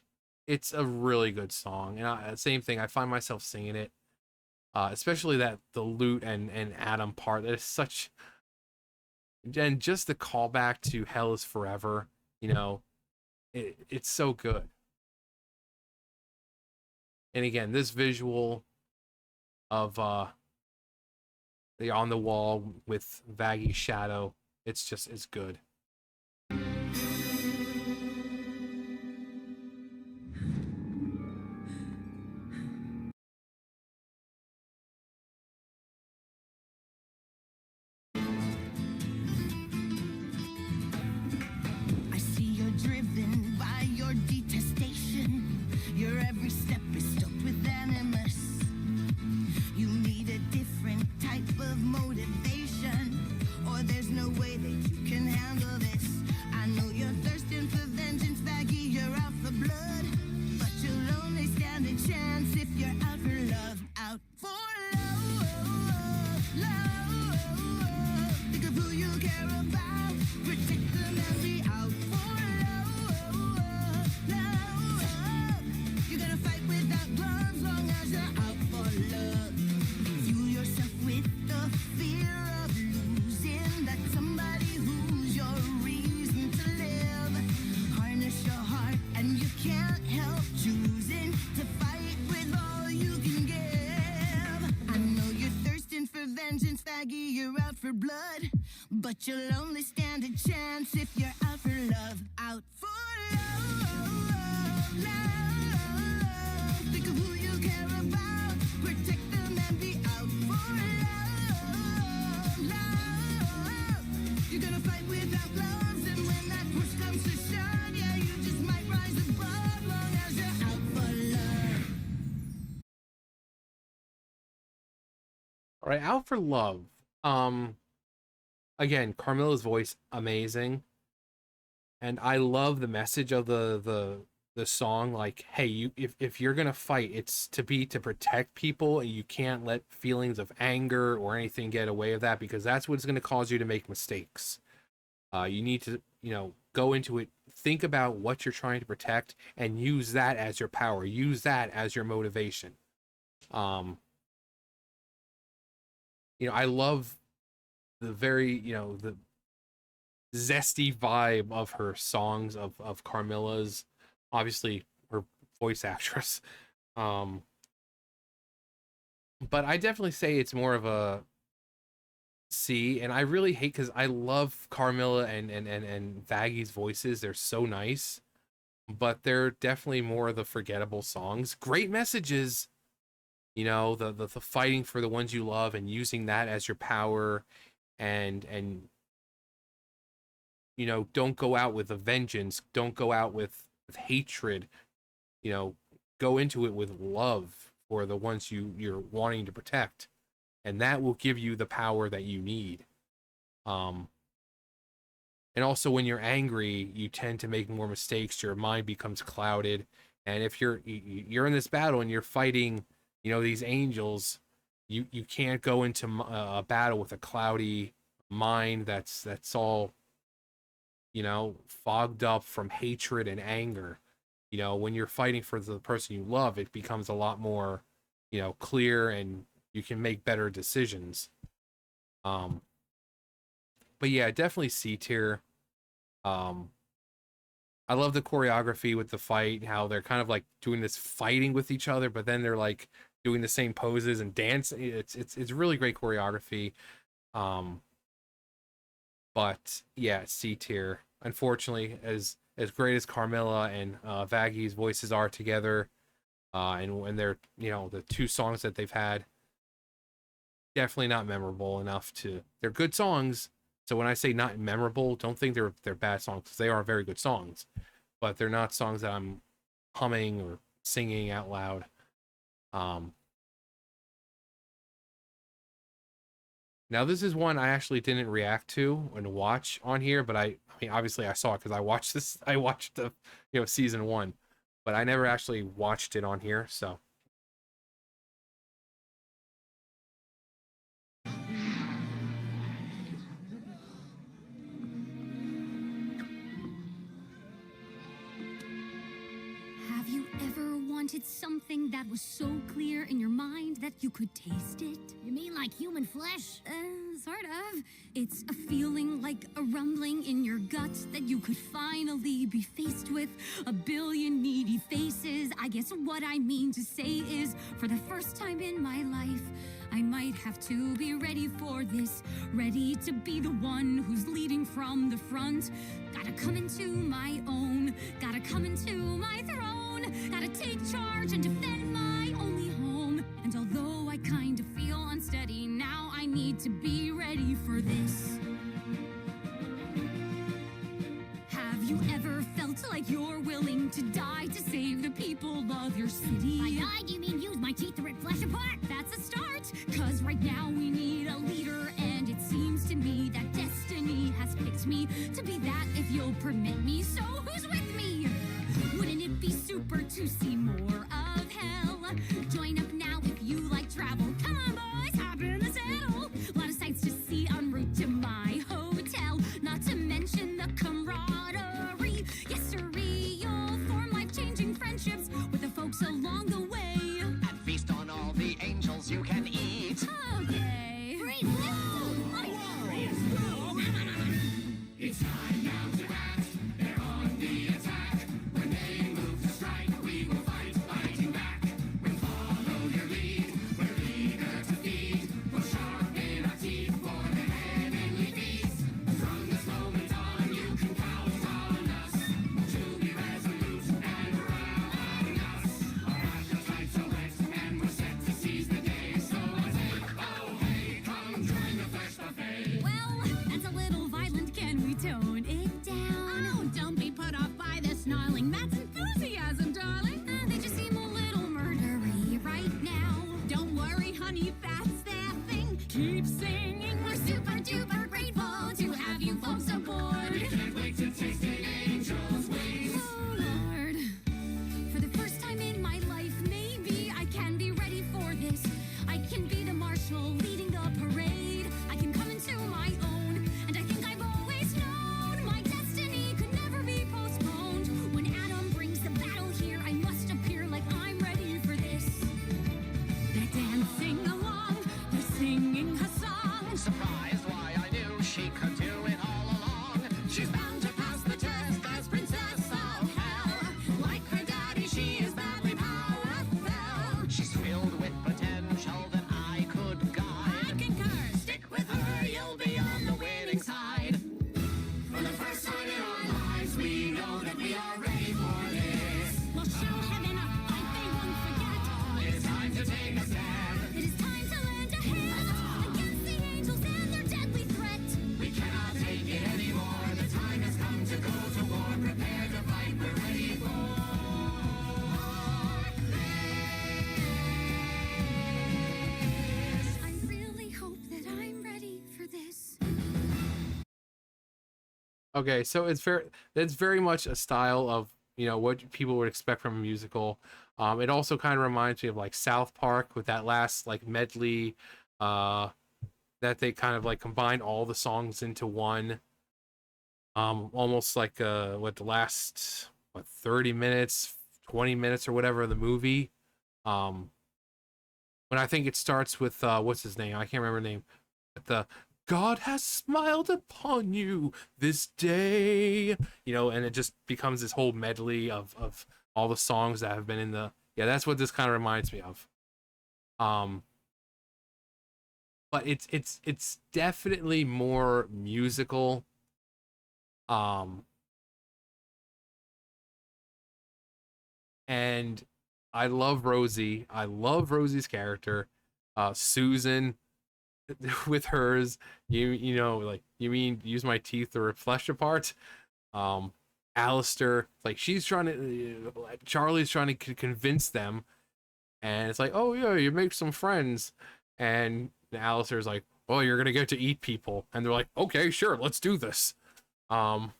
a really good song, and same thing. I find myself singing it, especially that the Lute and Adam part. That is such, and just the callback to Hell is Forever. It's so good. And again, this visual, of the on the wall with Vaggy's shadow. It's good. I see you're driven by your detestation. Your every step is stoked with animus. You need a different type of motivation, or there's no way that you can handle this. I know you're thirsting for vengeance, Vaggy, you're out for blood, but you'll only stand a chance if you're out for love, out for love. Think of who you care about, protect them and be out for love. You're gonna fight without gloves long as you're out for love. Fuel yourself with the fear of losing that somebody who's your reason to live. Harness your heart and you can't help choosing to fight with all you can give. I know you're thirsting for vengeance, Faggy, you're out for blood, but you'll only stand a chance if you're out for love, out for love. Think of who you care about, protect them and be out for love. You're gonna fight without gloves, and when that push comes to shove, yeah, you just might rise above long as you're out for love. All right, Out for Love. Again, Carmilla's voice amazing, and I love the message of the song. Like, hey, you if you're gonna fight, it's to protect people, and you can't let feelings of anger or anything get away with that, because that's what's gonna cause you to make mistakes. You need to, go into it, think about what you're trying to protect, and use that as your power. Use that as your motivation. I love the very, the zesty vibe of her songs, of Carmilla's, obviously her voice actress. But I definitely say it's more of a C, and I really hate, because I love Carmilla and Vaggy's voices. They're so nice, but they're definitely more of the forgettable songs. Great messages, the fighting for the ones you love and using that as your power, and don't go out with a vengeance, don't go out with hatred, go into it with love for the ones you're wanting to protect, and that will give you the power that you need. And also, when you're angry, you tend to make more mistakes, your mind becomes clouded, and if you're in this battle and you're fighting these angels, you can't go into a battle with a cloudy mind that's all fogged up from hatred and anger. When you're fighting for the person you love, it becomes a lot more clear, and you can make better decisions. But yeah, definitely C tier. I love the choreography with the fight, how they're kind of like doing this fighting with each other, but then they're like doing the same poses and dancing. It's really great choreography. But yeah, C tier. Unfortunately, as great as Carmilla and Vaggy's voices are together, and when they're the two songs that they've had, definitely not memorable enough to. They're good songs, so when I say not memorable, don't think they're bad songs, because they are very good songs, but they're not songs that I'm humming or singing out loud. Now this is one I actually didn't react to and watch on here, but I mean, obviously I saw it because I watched this. I watched the season 1, but I never actually watched it on here. So Have you ever wanted something that was so clear in your mind that that you could taste it? You mean like human flesh? Sort of. It's a feeling like a rumbling in your gut that you could finally be faced with a billion needy faces. I guess what I mean to say is, for the first time in my life, I might have to be ready for this. Ready to be the one who's leading from the front. Gotta come into my own. Gotta come into my throne. Gotta take charge and defend my only home. And although I kind of feel unsteady now, I need to be ready for this. Have you ever felt like you're willing to die to save the people of your city? By die, you mean use my teeth to rip flesh apart? That's a start, cause right now we need a leader, and it seems to me that destiny has picked me to be that, if you'll permit me. So who's with me? Wouldn't it be super to see more of hell? Join up now if you like travel. Come on, boys, hop in the saddle. A lot of sights to see en route to my hotel, not to mention the camaraderie. Yes, sirree, you'll form life-changing friendships with the folks along the way. And feast on all the angels you can eat. Okay. Free food! It's time now to act. They're on the attack. When they move to strike, we will fight, fighting back. We'll follow your lead. We're eager to feed. We'll sharpen our teeth for the heavenly feast. From this moment on, you can count on us to be resolute and around us. Our appetites are wet and we're set to seize the day. So I say, oh hey, come join the flesh buffet. Well, that's a little violent. Can we tone it down? Oh, don't be put off by the snarling. That's enthusiasm, darling. They just seem a little murdery right now. Don't worry, honey, that's their thing. Keep singing. We're super duper grateful to have you folks aboard. Can't wait to taste an angel's wings. Oh, Lord. For the first time in my life, maybe I can be ready for this. I can be the marshal leading the parade. I can come into my own. And I think I've always known my destiny could never be postponed. When Adam brings the battle here, I must appear like I'm ready for this. They're dancing along. They're singing her song. Surprised why I knew she could do it all along. She's bound to pass the test as princess of hell. Like her daddy, she is badly powerful. She's filled with potential that I could I guide. concur. Stick with her, you'll be on the winning side. For the first time in our lives, we know that we are ready for this. We'll show heaven a fight they won't forget. It's time to take a stand. It is time to lend a hand against the angels and their deadly threat. We cannot take it anymore. The time has come to go to war. Prepare to fight. We're ready for this. I really hope that I'm ready for this. Okay, so it's very much a style of, you know, what people would expect from a musical. It also kind of reminds me of like South Park with that last like medley, that they kind of like combine all the songs into one. Almost like the last 30 minutes, 20 minutes or whatever of the movie. When I think it starts with what's his name? I can't remember the name. But the God has smiled upon you this day, you know, and it just becomes this whole medley of all the songs that have been in the, yeah, that's what this kind of reminds me of. But it's definitely more musical. And I love Rosie. I love Rosie's character. Susan with hers, you know, like, you mean use my teeth to rip flesh apart? Alistair, like, she's trying to, Charlie's trying to convince them, and it's like, oh yeah, you make some friends, and Alistair's like, well, you're gonna get to eat people, and they're like, okay, sure, let's do this. But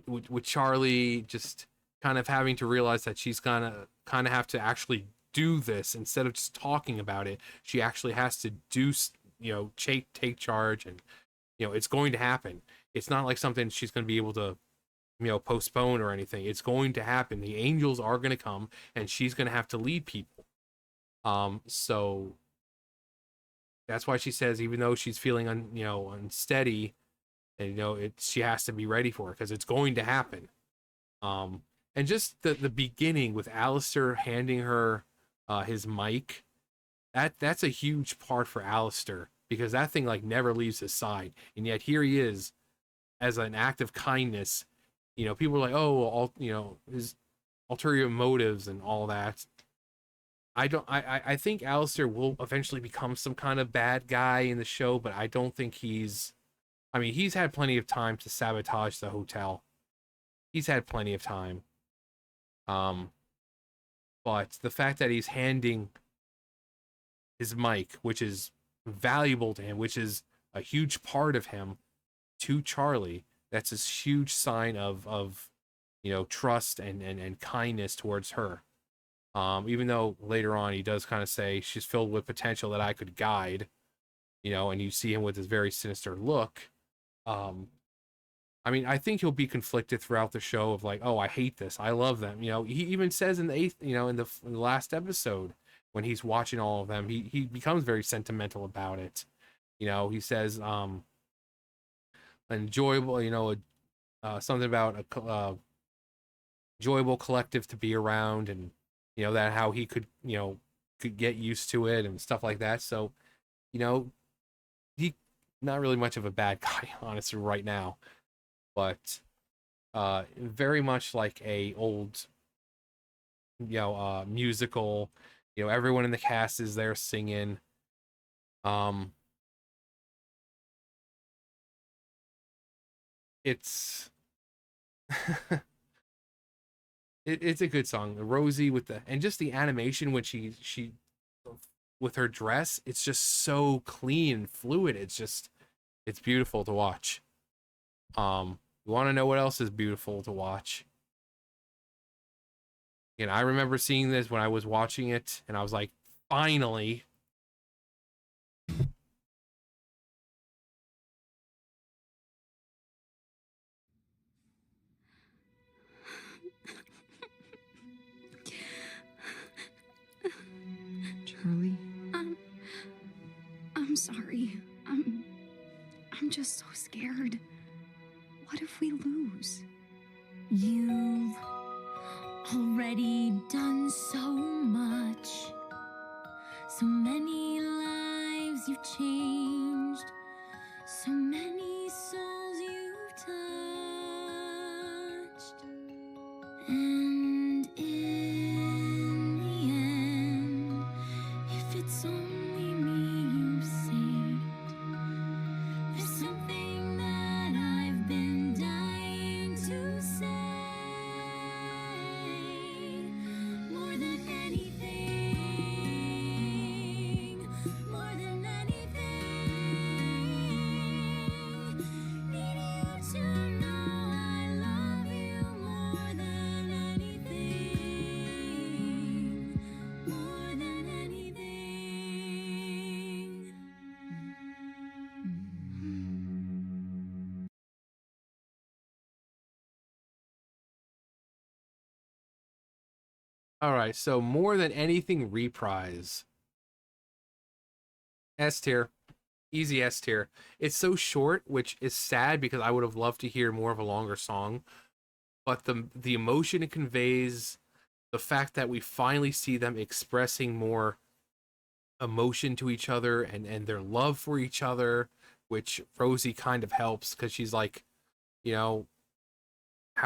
with Charlie just kind of having to realize that she's gonna kind of have to actually do this instead of just talking about it. She actually has to do, you know, take charge, and, you know, it's going to happen. It's not like something she's going to be able to postpone or anything. It's going to happen. The angels are going to come, and she's going to have to lead people. So that's why she says, even though she's feeling unsteady, and she has to be ready for it because it's going to happen. And just the beginning with Alistair handing her his mic, that's a huge part for Alistair, because that thing like never leaves his side, and yet here he is as an act of kindness. People are like, oh, all his ulterior motives and all that. I think Alistair will eventually become some kind of bad guy in the show, but I don't think he's had plenty of time to sabotage the hotel. He's had plenty of time. But the fact that he's handing his mic, which is valuable to him, which is a huge part of him, to Charlie, that's a huge sign of trust and kindness towards her. Even though later on he does kind of say she's filled with potential that I could guide, and you see him with this very sinister look. I think he'll be conflicted throughout the show of like, oh, I hate this, I love them. He even says in the eighth, in the last episode when he's watching all of them, he becomes very sentimental about it. He says, enjoyable, something about a enjoyable collective to be around, and that how he could get used to it and stuff like that. So, he not really much of a bad guy, honestly, right now. But very much like a old musical. Everyone in the cast is there singing. It's it's a good song. Rosie with just the animation when she with her dress, it's just so clean and fluid. It's beautiful to watch. You want to know what else is beautiful to watch? I remember seeing this when I was watching it, and I was like, finally. Charlie? I'm sorry. I'm just so scared. What if we lose? You've already done so much. So many lives you've changed. So many souls you've touched. And in the end, if it's only me you saved, there's something that I've been dying to say. More than anything, more than anything, need you to know I love you more than anything, more than anything. All right, so More Than Anything reprise. S tier. Easy S tier. It's so short, which is sad because I would have loved to hear more of a longer song. But the emotion it conveys, the fact that we finally see them expressing more emotion to each other and their love for each other, which Rosie kind of helps because she's like, how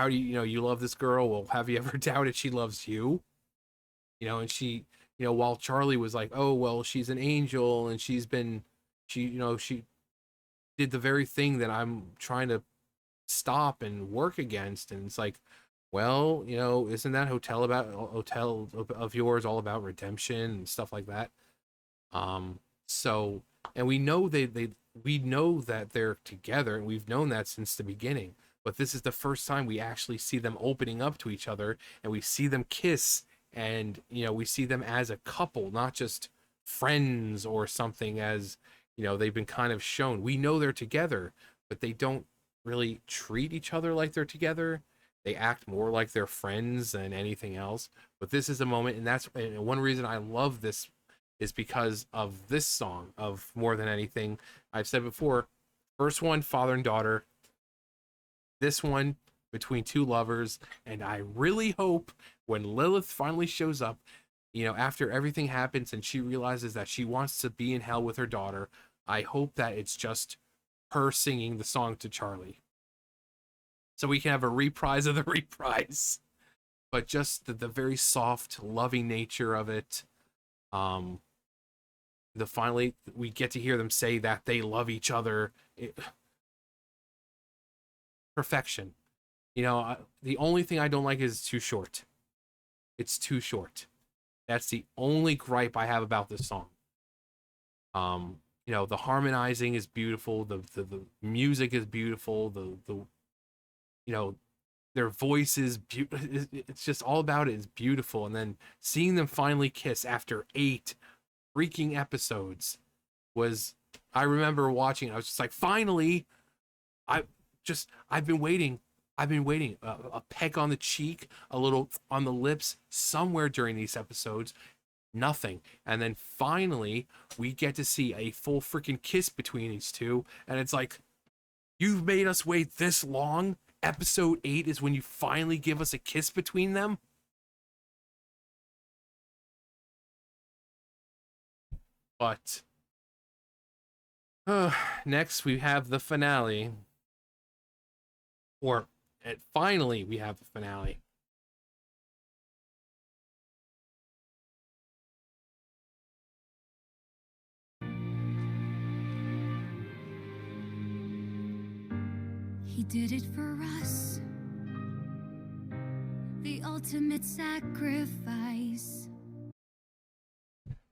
do you love this girl? Well, have you ever doubted she loves you? And she, while Charlie was like, oh, well, she's an angel and she did the very thing that I'm trying to stop and work against. And it's like, well, isn't that hotel of yours all about redemption and stuff like that? So, and we know we know that they're together, and we've known that since the beginning, but this is the first time we actually see them opening up to each other, and we see them kiss, and we see them as a couple, not just friends or something, as they've been kind of shown. We know they're together, but they don't really treat each other like they're together. they act more like they're friends than anything else. But this is a moment, and one reason I love this is because of this song of More Than Anything. I've said before, first one, father and daughter. This one, between two lovers. And I really hope when Lilith finally shows up, you know, after everything happens and she realizes that she wants to be in hell with her daughter, I hope that it's just her singing the song to Charlie. So we can have a reprise of the reprise. But just the very soft, loving nature of it. Finally we get to hear them say that they love each other. Perfection. You know, the only thing I don't like is it's too short. It's too short. That's the only gripe I have about this song. You know, the harmonizing is beautiful. The music is beautiful. The you know, their voices, it's just all about it is beautiful. And then seeing them finally kiss after 8 freaking episodes was, I remember watching, I was just like, finally, I've been waiting. A peck on the cheek, a little on the lips, somewhere during these episodes, nothing. And then finally, we get to see a full freaking kiss between these two. And it's like, you've made us wait this long? Episode 8 is when you finally give us a kiss between them? But next we have the finale. Finally we have the finale. He did it for us. The ultimate sacrifice.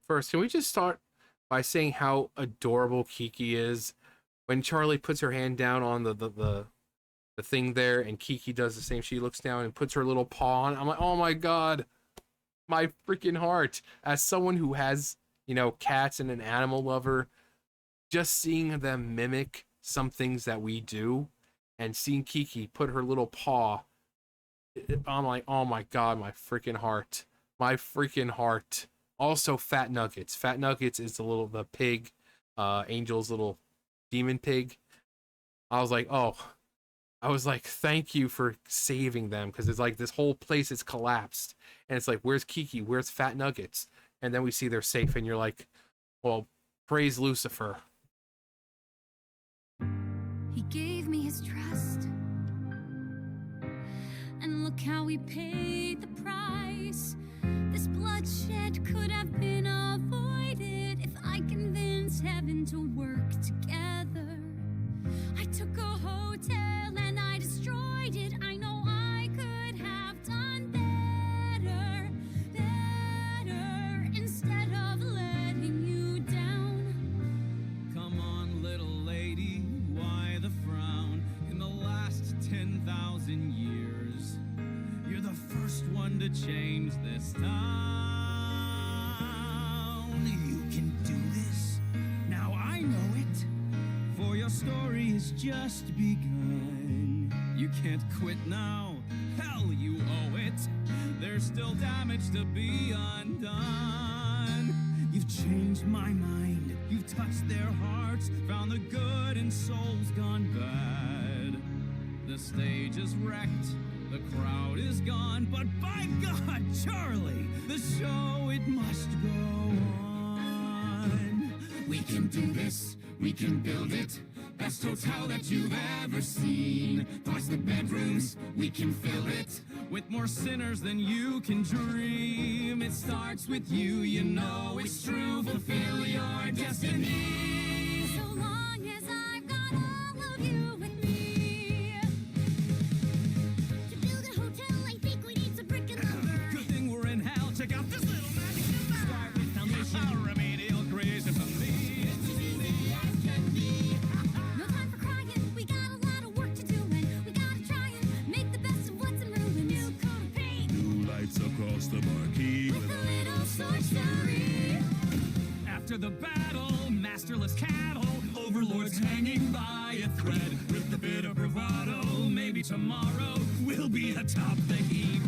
First, can we just start by saying how adorable Kiki is when Charlie puts her hand down on the thing there, and Kiki does the same. She looks down and puts her little paw on. I'm like, oh my god, my freaking heart. As someone who has, you know, cats and an animal lover, just seeing them mimic some things that we do, and seeing Kiki put her little paw, I'm like, oh my god, my freaking heart. My freaking heart. Also, Fat Nuggets. Fat Nuggets is the pig, Angel's little demon pig. I was like, thank you for saving them, because it's like this whole place is collapsed. And it's like, where's Kiki? Where's Fat Nuggets? And then we see they're safe, and you're like, well, praise Lucifer. He gave me his trust. And look how he paid the price. This bloodshed could have been avoided if I convinced heaven to work together. I took a hotel and I destroyed it. I know I could have done better, instead of letting you down. Come on, little lady, why the frown? In the last 10,000 years, you're the first one to change this town. You can do this. Now I know it. For your story has just begun. You can't quit now. Hell, you owe it. There's still damage to be undone. You've changed my mind. You've touched their hearts, found the good in souls gone bad. The stage is wrecked. The crowd is gone, but by God, Charlie, the show, it must go on. We can do this, we can build it. Best hotel that you've ever seen. Twice the bedrooms, we can fill it with more sinners than you can dream. It starts with you, you know it's true. Fulfill your destiny. So long as I've got all of you with me. To build a hotel, I think we need some brick and lumber. Good thing we're in hell. Check out this little magic number. Start with foundation. A remedial creation from me. It's as easy as can be. No time for crying, we got a lot of work to do, and we gotta try and make the best of what's in ruins. New coat of paint, New lights across the marquee. with a little sorcery. After the battle, masterless cattle, overlords hanging by a thread. With a bit of bravado, maybe tomorrow we'll be atop the heap.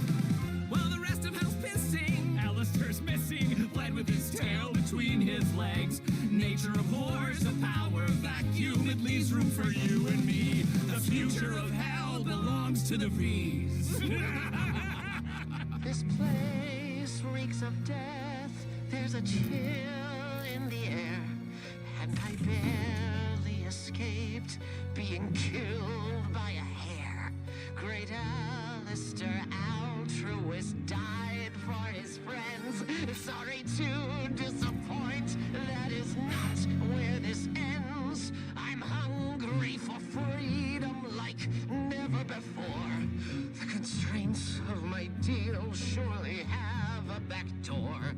While the rest of Hazbin's sing, Alistair's missing, bled with his tail between his legs. Nature abhors a power vacuum, it leaves room for you and me. The future of hell belongs to the V's. This place reeks of death. There's a chill in the air, and I barely escaped being killed by a hair. Great Alistair, altruist, died for his friends. Sorry to disappoint, that is not where this ends. I'm hungry for freedom like never before. The constraints of my deal surely have a back door.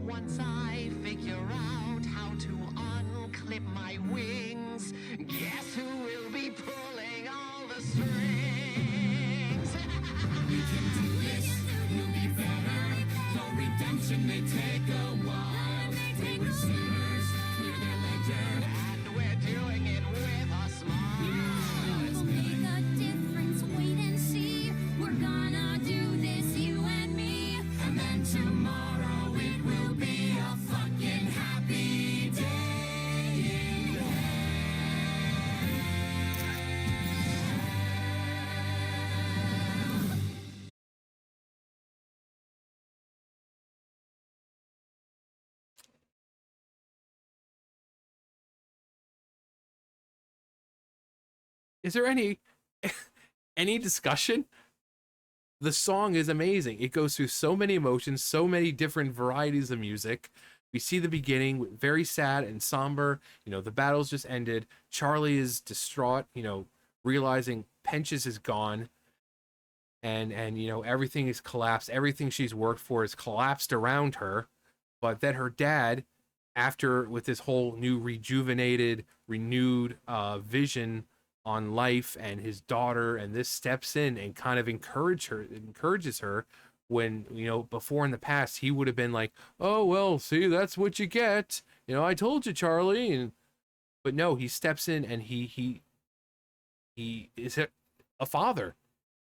Once I figure out how to unclip my wings, guess who will be pulling all the strings? We can do this, we'll be better. Though redemption may take a while. We were sinners, clear their ledger. And we're doing it with a smile. We'll make a difference, wait and see. We're gonna do this, you and me. And then tomorrow it will be a fucking happy day in hell. Is there any any discussion? The song is amazing. It goes through so many emotions, so many different varieties of music. We see the beginning, very sad and somber. You know, the battle's just ended. Charlie is distraught, you know, realizing Penches is gone. And you know, everything is collapsed. Everything she's worked for is collapsed around her. But then her dad, after with this whole new rejuvenated, renewed vision on life and his daughter, and this steps in and kind of encourages her when, you know, before in the past he would have been like, oh well, see, that's what you get, you know, I told you, Charlie. And but no, he steps in and he is a father,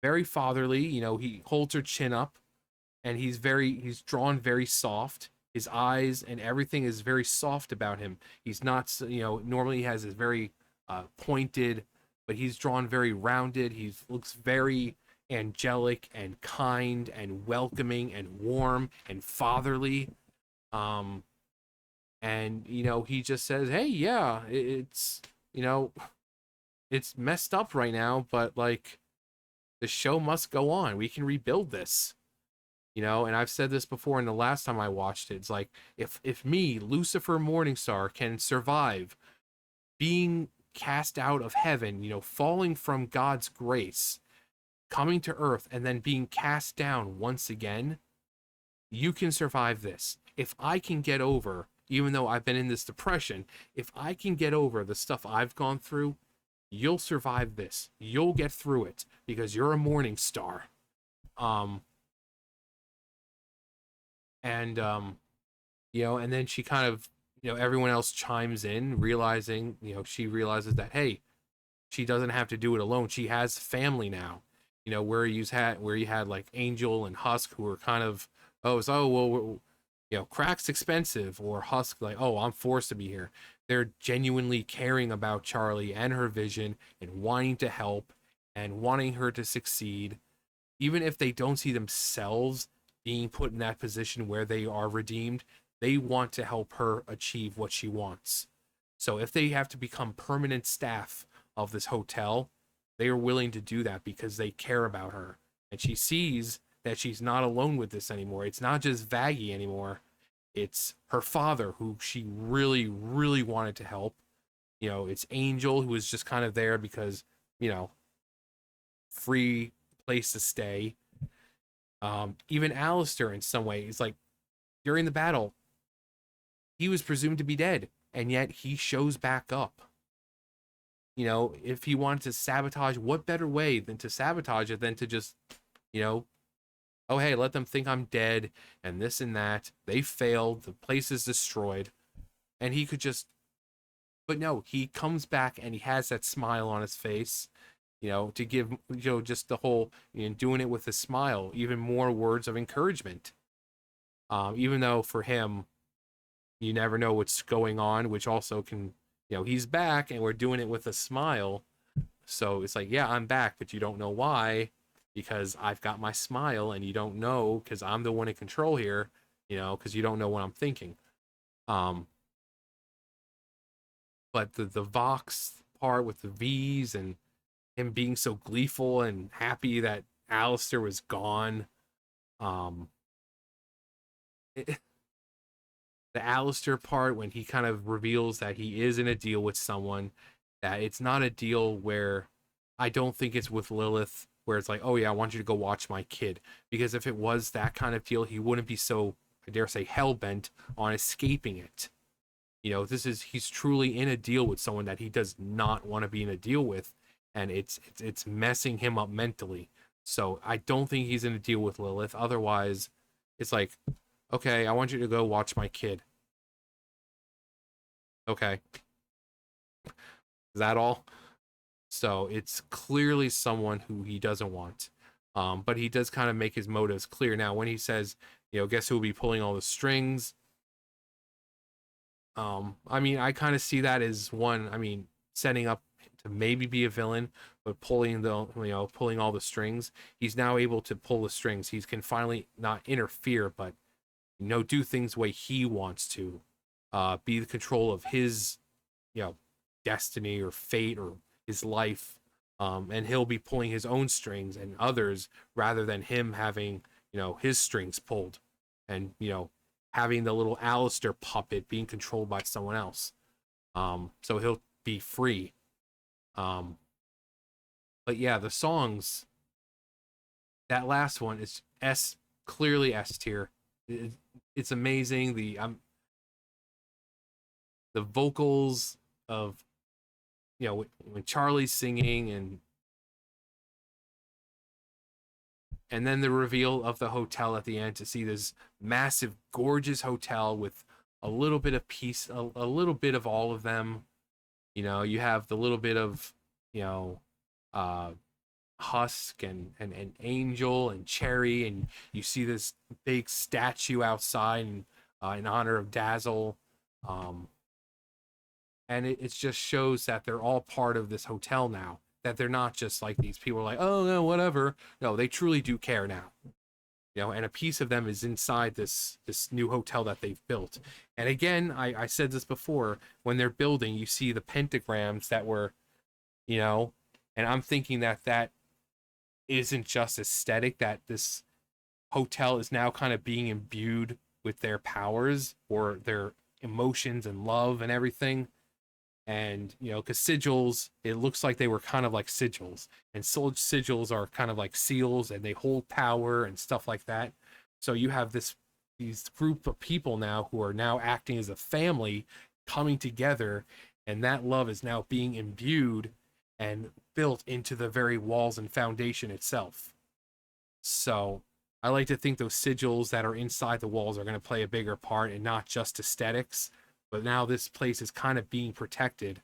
very fatherly. You know, he holds her chin up, and he's drawn very soft. His eyes and everything is very soft about him. He's not, you know, normally he has this very pointed, but he's drawn very rounded. He looks very angelic and kind and welcoming and warm and fatherly. And you know, he just says, hey, yeah, it's, you know, it's messed up right now, but like, the show must go on. We can rebuild this. You know, and I've said this before, and the last time I watched it, it's like, if me, Lucifer Morningstar, can survive being cast out of heaven, you know, falling from God's grace, coming to earth, and then being cast down once again, you can survive this. If I can get over, even though I've been in this depression, if I can get over the stuff I've gone through, you'll survive this. You'll get through it because you're a morning star. You know, and then she kind of, you know, everyone else chimes in, realizing, you know, she realizes that, hey, she doesn't have to do it alone. She has family now. You know, where you had like Angel and Husk, who were kind of, well, you know, Crack's expensive, or Husk like, oh, I'm forced to be here. They're genuinely caring about Charlie and her vision and wanting to help and wanting her to succeed, even if they don't see themselves being put in that position where they are redeemed. They want to help her achieve what she wants. So if they have to become permanent staff of this hotel, they are willing to do that because they care about her. And she sees that she's not alone with this anymore. It's not just Vaggie anymore. It's her father, who she really, really wanted to help. You know, it's Angel, who was just kind of there because, you know, free place to stay. Even Alistair, in some ways, like, during the battle, he was presumed to be dead, and yet he shows back up. You know, if he wanted to sabotage, what better way than to sabotage it than to just, you know, oh, hey, let them think I'm dead and this and that. They failed. The place is destroyed. And he could just But no, he comes back and he has that smile on his face, to give, just the whole, doing it with a smile, even more words of encouragement. Even though for him, you never know what's going on, which also can, he's back and we're doing it with a smile. So it's like, yeah, I'm back, but you don't know why, because I've got my smile and you don't know because I'm the one in control here, because you don't know what I'm thinking. But the Vox part with the V's and him being so gleeful and happy that Alistair was gone. The Alistair part when he kind of reveals that he is in a deal with someone, that it's not a deal where, I don't think it's with Lilith where it's like, oh yeah, I want you to go watch my kid. Because if it was that kind of deal, he wouldn't be so, I dare say, hell-bent on escaping it. He's truly in a deal with someone that he does not want to be in a deal with, and it's messing him up mentally. So I don't think he's in a deal with Lilith. Otherwise, it's like, okay, I want you to go watch my kid. Okay. Is that all? So it's clearly someone who he doesn't want. But he does kind of make his motives clear. Now, when he says, guess who will be pulling all the strings? I mean, I kind of see that as one, setting up to maybe be a villain, but pulling all the strings. He's now able to pull the strings. He can finally not interfere, but, do things the way he wants to, be the control of his, destiny or fate or his life. And he'll be pulling his own strings and others rather than him having, his strings pulled and, having the little Alistair puppet being controlled by someone else. So he'll be free. But yeah, the songs, that last one is clearly S tier. It's amazing. The vocals of, when Charlie's singing and then the reveal of the hotel at the end to see this massive, gorgeous hotel with a little bit of peace, a little bit of all of them. You have the little bit of, Husk and Angel and Cherry, and you see this big statue outside in honor of Dazzle. And it just shows that they're all part of this hotel now, that they're not just like these people are like, oh no, whatever. No, they truly do care now. And a piece of them is inside this new hotel that they've built. And again, I said this before, when they're building, you see the pentagrams that were, and I'm thinking that isn't just aesthetic, that this hotel is now kind of being imbued with their powers or their emotions and love and everything. And because sigils, it looks like they were kind of like sigils, and sigils are kind of like seals, and they hold power and stuff like that. So you have these group of people now who are now acting as a family, coming together, and that love is now being imbued and built into the very walls and foundation itself. So I like to think those sigils that are inside the walls are going to play a bigger part, and not just aesthetics. But now this place is kind of being protected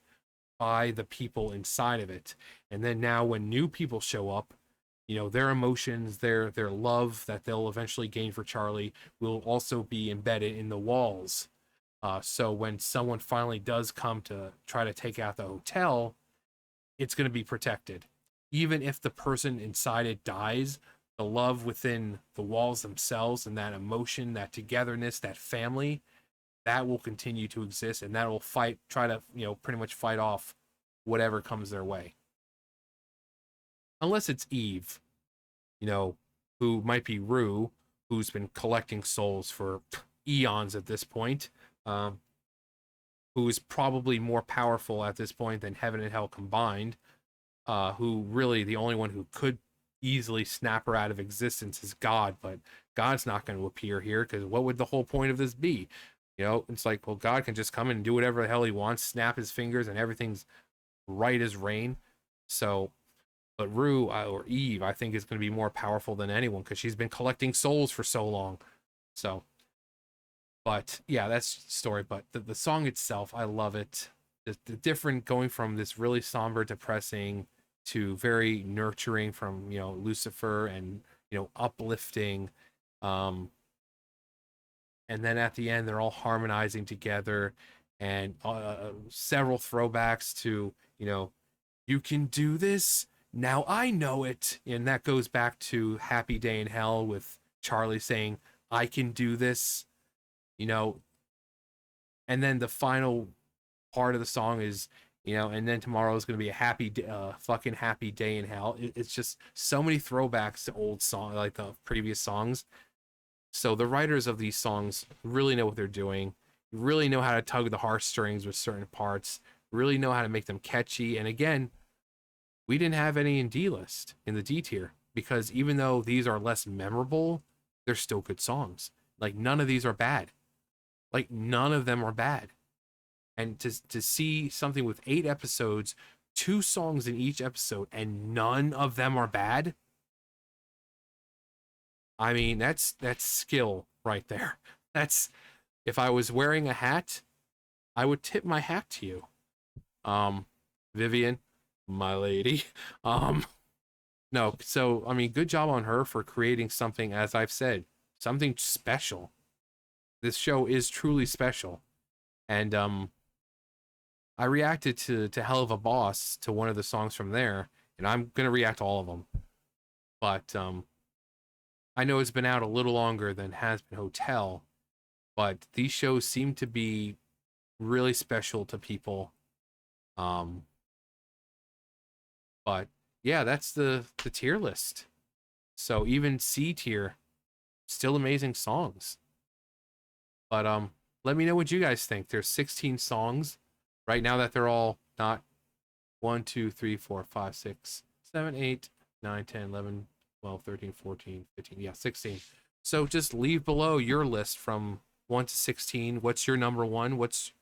by the people inside of it. And then now when new people show up, their emotions, their love that they'll eventually gain for Charlie will also be embedded in the walls. So when someone finally does come to try to take out the hotel, it's going to be protected. Even if the person inside it dies, the love within the walls themselves and that emotion, that togetherness, that family, that will continue to exist, and that will try to, pretty much fight off whatever comes their way. Unless it's Eve, who might be Rue, who's been collecting souls for eons at this point, who is probably more powerful at this point than heaven and hell combined, who really the only one who could easily snap her out of existence is God, but God's not going to appear here, because what would the whole point of this be? It's like, well, God can just come in and do whatever the hell he wants, snap his fingers, and everything's right as rain. So, but Rue, or Eve, I think is going to be more powerful than anyone, because she's been collecting souls for so long. So, but yeah, that's the story. But the song itself, I love it. the different, going from this really somber, depressing to very nurturing, from Lucifer, and uplifting, um and then at the end they're all harmonizing together, and several throwbacks to you can do this now, I know it, and that goes back to Happy Day in Hell with Charlie saying I can do this, you know and then the final part of the song is, and then tomorrow is going to be a fucking happy day in hell. It's just so many throwbacks to old song, like the previous songs. So the writers of these songs really know what they're doing, really know how to tug the heartstrings with certain parts, really know how to make them catchy. And again, we didn't have any in D-list, in the D tier, because even though these are less memorable, they're still good songs. Like, none of these are bad. Like, none of them are bad. And to see something with 8 episodes, 2 songs in each episode, and none of them are bad, I mean, that's skill right there. That's, if I was wearing a hat, I would tip my hat to you. Vivian, my lady. No, so I mean, good job on her for creating something, as I've said, something special. This show is truly special. And I reacted to Hell of a Boss, to one of the songs from there, and I'm gonna react to all of them. But I know it's been out a little longer than Hazbin Hotel, but these shows seem to be really special to people. But yeah, that's the tier list. So even C tier, still amazing songs. But let me know what you guys think. There's 16 songs right now, that they're all not 1, 2, 3, 4, 5, 6, 7, 8, 9, 10, 11, 12, 13, 14, 15. Yeah, 16. So just leave below your list from 1 to 16. What's your number one? What's,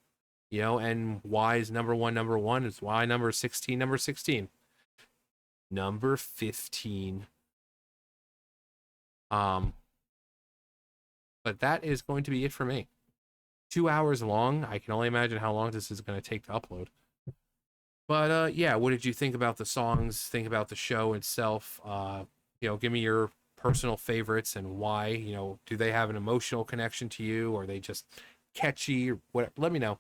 and why is number one number one? Is why number 16 number 16? Number 15. But that is going to be it for me. 2 hours long. I can only imagine how long this is going to take to upload. But yeah, what did you think about the songs? Think about the show itself? Give me your personal favorites and why. Do they have an emotional connection to you, or are they just catchy, or what? Let me know.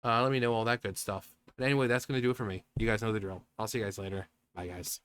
Let me know all that good stuff. But anyway, that's going to do it for me. You guys know the drill. I'll see you guys later. Bye, guys.